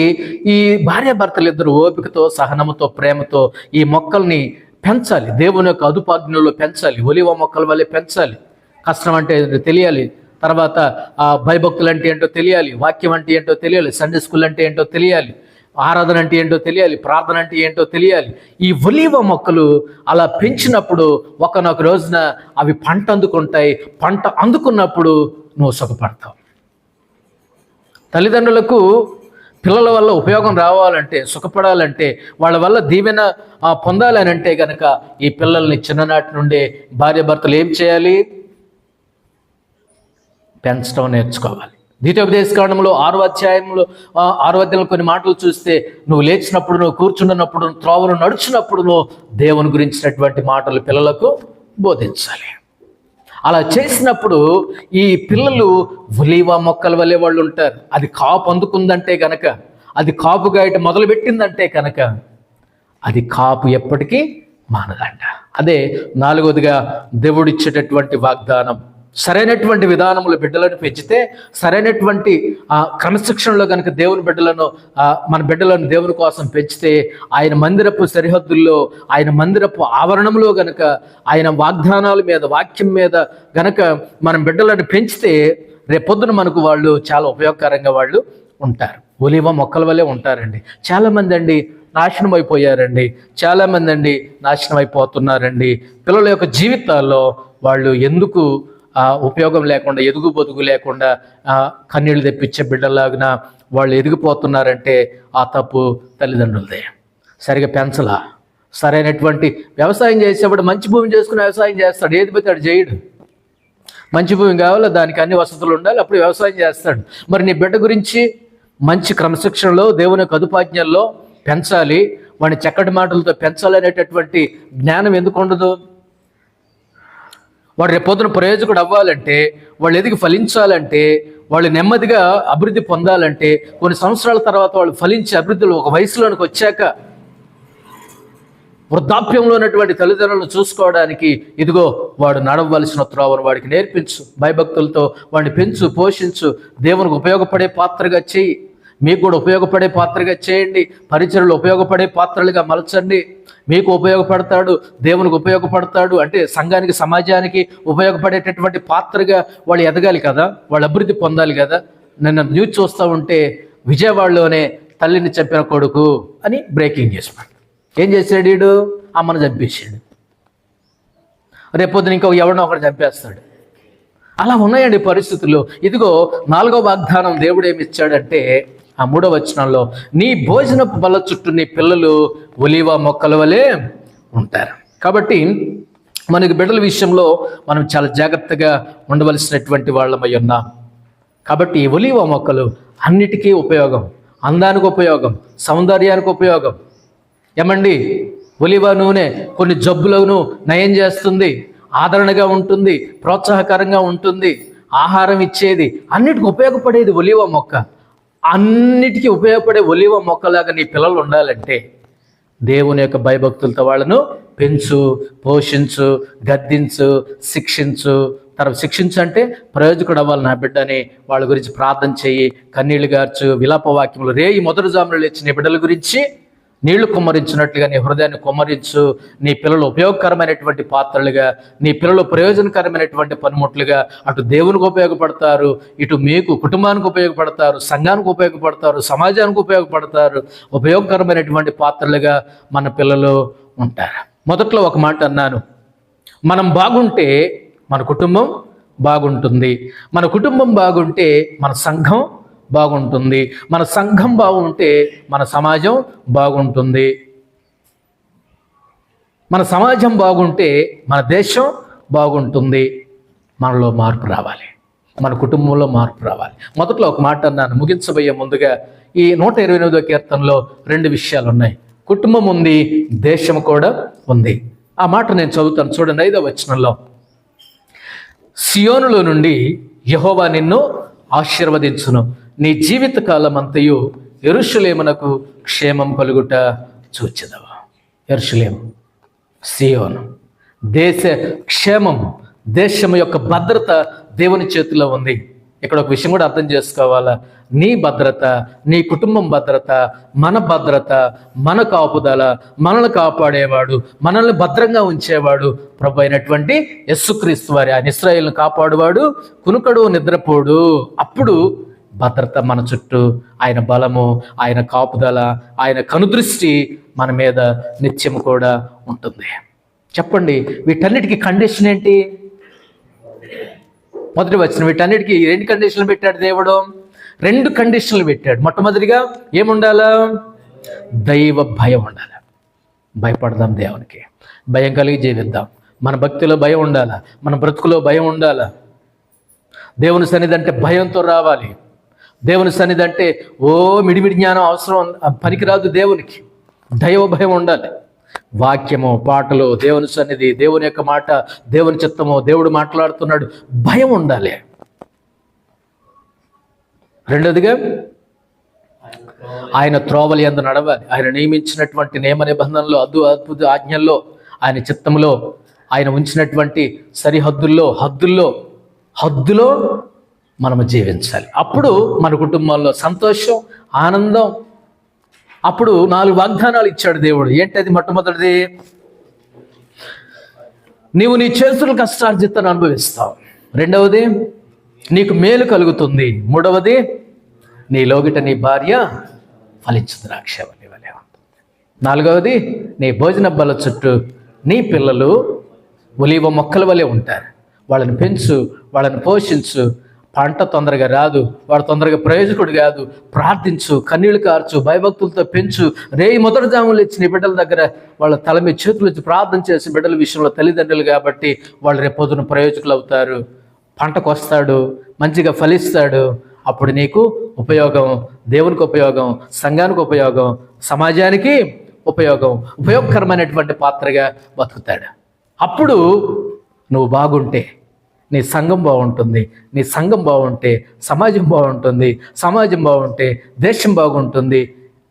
A: ఈ భార్యాభర్తలు ఇద్దరు ఓపికతో, సహనముతో, ప్రేమతో ఈ మొక్కల్ని పెంచాలి. దేవుని యొక్క అదుపాజ్ఞలో పెంచాలి. ఒలీవ మొక్కల వల్లే పెంచాలి. కష్టం అంటే తెలియాలి, తర్వాత భయభక్తులు అంటే ఏంటో తెలియాలి, వాక్యం అంటే ఏంటో తెలియాలి, సండే స్కూల్ అంటే ఏంటో తెలియాలి, ఆరాధన అంటే ఏంటో తెలియాలి, ప్రార్థన అంటే ఏంటో తెలియాలి. ఈ ఒలీవ మొక్కలు అలా పెంచినప్పుడు ఒకనొక రోజున అవి పంట అందుకుంటాయి. పంట అందుకున్నప్పుడు నువ్వు సుఖపడతావు. తల్లిదండ్రులకు పిల్లల వల్ల ఉపయోగం రావాలంటే, సుఖపడాలంటే, వాళ్ళ వల్ల దీవెన పొందాలని అంటే కనుక ఈ పిల్లల్ని చిన్ననాటి నుండే భార్యాభర్తలు ఏం చేయాలి? పెంచడం నేర్చుకోవాలి. ద్వితీయోపదేశకాండంలో 6వ అధ్యాయంలో 6వ అధ్యాయంలో కొన్ని మాటలు చూస్తే, నువ్వు లేచినప్పుడు, నువ్వు కూర్చున్నప్పుడు, త్రోవను నడుచున్నప్పుడు నువ్వు దేవుని గురించినటువంటి మాటలు పిల్లలకు బోధించాలి. అలా చేసినప్పుడు ఈ పిల్లలు ఒలీవ మొక్కల వల్లే వాళ్ళు ఉంటారు. అది కాపు అందుకుందంటే కనుక, అది కాపు గాయట మొదలుపెట్టిందంటే కనుక, అది కాపు ఎప్పటికీ మానదంట. అదే 4వదిగా దేవుడిచ్చేటటువంటి వాగ్దానం. సరైనటువంటి విధానములు బిడ్డలను పెంచితే, సరైనటువంటి క్రమశిక్షణలో కనుక మన బిడ్డలను దేవుని కోసం పెంచితే, ఆయన మందిరపు సరిహద్దుల్లో, ఆయన మందిరపు ఆవరణంలో గనక ఆయన వాగ్దానాల మీద, వాక్యం మీద గనక మనం బిడ్డలను పెంచితే రేపొద్దున మనకు వాళ్ళు చాలా ఉపయోగకరంగా వాళ్ళు ఉంటారు. ఒలీవ మొక్కల వల్లే ఉంటారండి. చాలామంది అండి నాశనం అయిపోయారండి. చాలామంది అండి నాశనం అయిపోతున్నారండి. పిల్లల యొక్క జీవితాల్లో వాళ్ళు ఎందుకు ఉపయోగం లేకుండా, ఎదుగు బొదుగు లేకుండా కన్నీళ్ళు తెప్పించే బిడ్డలాగిన వాళ్ళు ఎదిగిపోతున్నారంటే ఆ తప్పు తల్లిదండ్రులదే. సరిగా పెంచలా. సరైనటువంటి వ్యవసాయం చేసేవాడు మంచి భూమి చేసుకుని వ్యవసాయం చేస్తాడు, ఏది పోతే అది చేయడు. మంచి భూమి కావాలి, దానికి అన్ని వసతులు ఉండాలి, అప్పుడు వ్యవసాయం చేస్తాడు. మరి నీ బిడ్డ గురించి మంచి క్రమశిక్షణలో, దేవుని యొక్క అదుపాజ్ఞల్లో పెంచాలి, వాడిని చక్కటి మాటలతో పెంచాలి అనేటటువంటి జ్ఞానం ఎందుకు ఉండదు? వాడు రేపొద్దున ప్రయోజకుడు అవ్వాలంటే, వాళ్ళు ఎదిగి ఫలించాలంటే, వాళ్ళు నెమ్మదిగా అభివృద్ధి పొందాలంటే, కొన్ని సంవత్సరాల తర్వాత వాళ్ళు ఫలించి అభివృద్ధిలో ఒక వయసులోనికి వచ్చాక వృద్ధాప్యంలో ఉన్నటువంటి తల్లిదండ్రులను చూసుకోవడానికి ఇదిగో వాడు నడవలసిన త్రోవను వాడికి నేర్పించు, భయభక్తులతో వాడిని పెంచు, పోషించు, దేవునికి ఉపయోగపడే పాత్రగా చేయి. మీకు కూడా ఉపయోగపడే పాత్రగా చేయండి. పరిచర్యలు ఉపయోగపడే పాత్రలుగా మలచండి. మీకు ఉపయోగపడతాడు, దేవునికి ఉపయోగపడతాడు అంటే సంఘానికి, సమాజానికి ఉపయోగపడేటటువంటి పాత్రగా వాళ్ళు ఎదగాలి కదా, వాళ్ళు అభివృద్ధి పొందాలి కదా. నిన్న న్యూస్ చూస్తూ ఉంటే విజయవాడలోనే తల్లిని చంపిన కొడుకు అని బ్రేకింగ్ చేసాడు. ఏం చేశాడు? వీడు అమ్మను చంపేశాడు. రేపొద్దున ఇంకొక ఎవరినో ఒకటి చంపేస్తాడు. అలా ఉన్నాయండి పరిస్థితులు. ఇదిగో 4వ వాగ్దానం దేవుడు ఏమి ఇచ్చాడంటే ఆ 3వ వచనంలో, నీ భోజనపు బల్ల చుట్టూ నీ పిల్లలు ఒలీవ మొక్కల వలె ఉంటారు. కాబట్టి మనకి బిడ్డల విషయంలో మనం చాలా జాగ్రత్తగా ఉండవలసినటువంటి వాళ్ళమై ఉన్నాం. కాబట్టి ఈ ఒలీవ మొక్కలు అన్నిటికీ ఉపయోగం. అందానికి ఉపయోగం, సౌందర్యానికి ఉపయోగం. ఏమండి, ఒలీవ నూనె కొన్ని జబ్బులను నయం చేస్తుంది, ఆదరణగా ఉంటుంది, ప్రోత్సాహకరంగా ఉంటుంది, ఆహారం ఇచ్చేది, అన్నిటికీ ఉపయోగపడేది ఒలీవ మొక్క. అన్నిటికీ ఉపయోగపడే ఒలీవ మొక్కలాగా నీ పిల్లలు ఉండాలంటే దేవుని యొక్క భయభక్తులతో వాళ్ళను పెంచు, పోషించు, గద్దించు, శిక్షించు. తర్వాత శిక్షించు అంటే ప్రయోజకుడు అవ్వాలి నా బిడ్డని వాళ్ళ గురించి ప్రార్థన చెయ్యి, కన్నీళ్లు గార్చు, విలాప వాక్యములు రేయి మొదటి జాములు లేచి నీ బిడ్డల గురించి నీళ్లు కుమ్మరించినట్లుగా నీ హృదయాన్ని కుమ్మరించు. నీ పిల్లలు ఉపయోగకరమైనటువంటి పాత్రలుగా, నీ పిల్లలు ప్రయోజనకరమైనటువంటి పనిముట్లుగా అటు దేవునికి ఉపయోగపడతారు, ఇటు మీకు కుటుంబానికి ఉపయోగపడతారు, సంఘానికి ఉపయోగపడతారు, సమాజానికి ఉపయోగపడతారు. ఉపయోగకరమైనటువంటి పాత్రలుగా మన పిల్లలు ఉంటారు. మొదట్లో ఒక మాట అన్నాను, మనం బాగుంటే మన కుటుంబం బాగుంటుంది, మన కుటుంబం బాగుంటే మన సంఘం బాగుంటుంది, మన సంఘం బాగుంటే మన సమాజం బాగుంటుంది, మన సమాజం బాగుంటే మన దేశం బాగుంటుంది. మనలో మార్పు రావాలి, మన కుటుంబంలో మార్పు రావాలి. మొదట్లో ఒక మాట అన్నాను, ముగించబోయే ముందుగా ఈ 128వ కీర్తనలో 2 విషయాలు ఉన్నాయి. కుటుంబం ఉంది, దేశం కూడా ఉంది. ఆ మాట నేను చదువుతాను, చూడండి. 5వ వచనంలో, సియోనులో నుండి యెహోవా నిన్ను ఆశీర్వదించును, నీ జీవిత కాలం అంతయు యెరూషలేమునకు క్షేమం కలుగుట చూచెదవు. యెరూషలేము, సియోను, దేశ క్షేమం, దేశం యొక్క భద్రత దేవుని చేతిలో ఉంది. ఇక్కడ ఒక విషయం కూడా అర్థం చేసుకోవాలా, నీ భద్రత, నీ కుటుంబం భద్రత, మన భద్రత, మన కాపుదల, మనల్ని కాపాడేవాడు, మనల్ని భద్రంగా ఉంచేవాడు ప్రభు అయినటువంటి యేసుక్రీస్తు వారి. ఆయన ఇశ్రాయేలును కాపాడువాడు, కునుకడు నిద్రపోడు. అప్పుడు భద్రత మన చుట్టూ, ఆయన బలము, ఆయన కాపుదల, ఆయన కనుదృష్టి మన మీద నిత్యం కూడా ఉంటుంది. చెప్పండి, వీటన్నిటికీ కండిషన్ ఏంటి? మొదటి వచనం, వీటన్నిటికీ 2 కండిషన్లు పెట్టాడు దేవుడు. 2 కండిషన్లు పెట్టాడు. మొట్టమొదటిగా ఏముండాలా? దైవ భయం ఉండాలి. భయపడదాం, దేవునికి భయం కలిగి జీవిద్దాం. మన భక్తిలో భయం ఉండాలా, మన బ్రతుకులో భయం ఉండాలా. దేవుని సన్నిధి అంటే భయంతో రావాలి. దేవుని సన్నిధి అంటే మిడిమిడి జ్ఞానం అవసరం, పనికిరాదు. దేవునికి దైవ భయం ఉండాలి. వాక్యము, పాటలు, దేవుని సన్నిధి, దేవుని యొక్క మాట, దేవుని చిత్తము, దేవుడు మాట్లాడుతున్నాడు, భయం ఉండాలి. రెండోదిగా ఆయన త్రోవలి యందు నడవాలి. ఆయన నియమించినటువంటి నియమ నిబంధనలు, అద్భుత ఆజ్ఞల్లో, ఆయన చిత్తంలో, ఆయన ఉంచినటువంటి సరిహద్దుల్లో, హద్దులో మనము జీవించాలి. అప్పుడు మన కుటుంబాల్లో సంతోషం, ఆనందం. అప్పుడు 4 వాగ్దానాలు ఇచ్చాడు దేవుడు. ఏంటది? మొట్టమొదటిది, నీవు నీ చేతుల కష్టార్జితను అనుభవిస్తావు. రెండవది, నీకు మేలు కలుగుతుంది. మూడవది, నీ లోగిట నీ భార్య ఫలించు ద్రాక్షవల్లి వలె ఉంటుంది. నాలుగవది, నీ భోజన బల్ల చుట్టూ నీ పిల్లలు ఒలీవ మొక్కల వలె ఉంటారు. వాళ్ళని పెంచు, వాళ్ళని పోషించు. పంట తొందరగా రాదు, వాడు తొందరగా ప్రయోజకుడు కాదు. ప్రార్థించు, కన్నీళ్లు కార్చు, భయభక్తులతో పెంచు. రేయి మొదటి జాములు ఇచ్చిన బిడ్డల దగ్గర వాళ్ళ తల మీద చేతులు ఇచ్చి ప్రార్థన చేసి బిడ్డల విషయంలో తల్లిదండ్రులు కాబట్టి వాళ్ళు రేపొద్దున ప్రయోజకులు అవుతారు. పంటకు వస్తాడు, మంచిగా ఫలిస్తాడు. అప్పుడు నీకు ఉపయోగం, దేవునికి ఉపయోగం, సంఘానికి ఉపయోగం, సమాజానికి ఉపయోగం, ఉపయోగకరమైనటువంటి పాత్రగా బతుకుతాడు. అప్పుడు నువ్వు బాగుంటే నీ సంఘం బాగుంటుంది, నీ సంఘం బాగుంటే సమాజం బాగుంటుంది, సమాజం బాగుంటే దేశం బాగుంటుంది.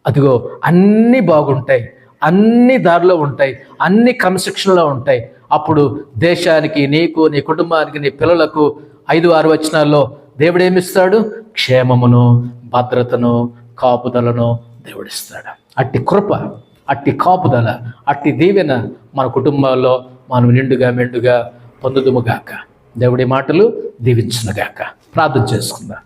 A: అదిగో అన్నీ బాగుంటాయి, అన్ని దారిలో ఉంటాయి, అన్ని క్రమశిక్షణలో ఉంటాయి. అప్పుడు దేశానికి, నీకు, నీ కుటుంబానికి, నీ పిల్లలకు 5-6 వచనాల్లో దేవుడు ఏమిస్తాడు? క్షేమమును, భద్రతను, కాపుదలను దేవుడిస్తాడు. అట్టి కృప, అట్టి కాపుదల, అట్టి దీవెన మన కుటుంబాల్లో మనం నిండుగా మెండుగా పొందుదుముగాక. దేవుడి మాటలు దీవించునుగాక. ప్రార్థన చేసుకుందాం.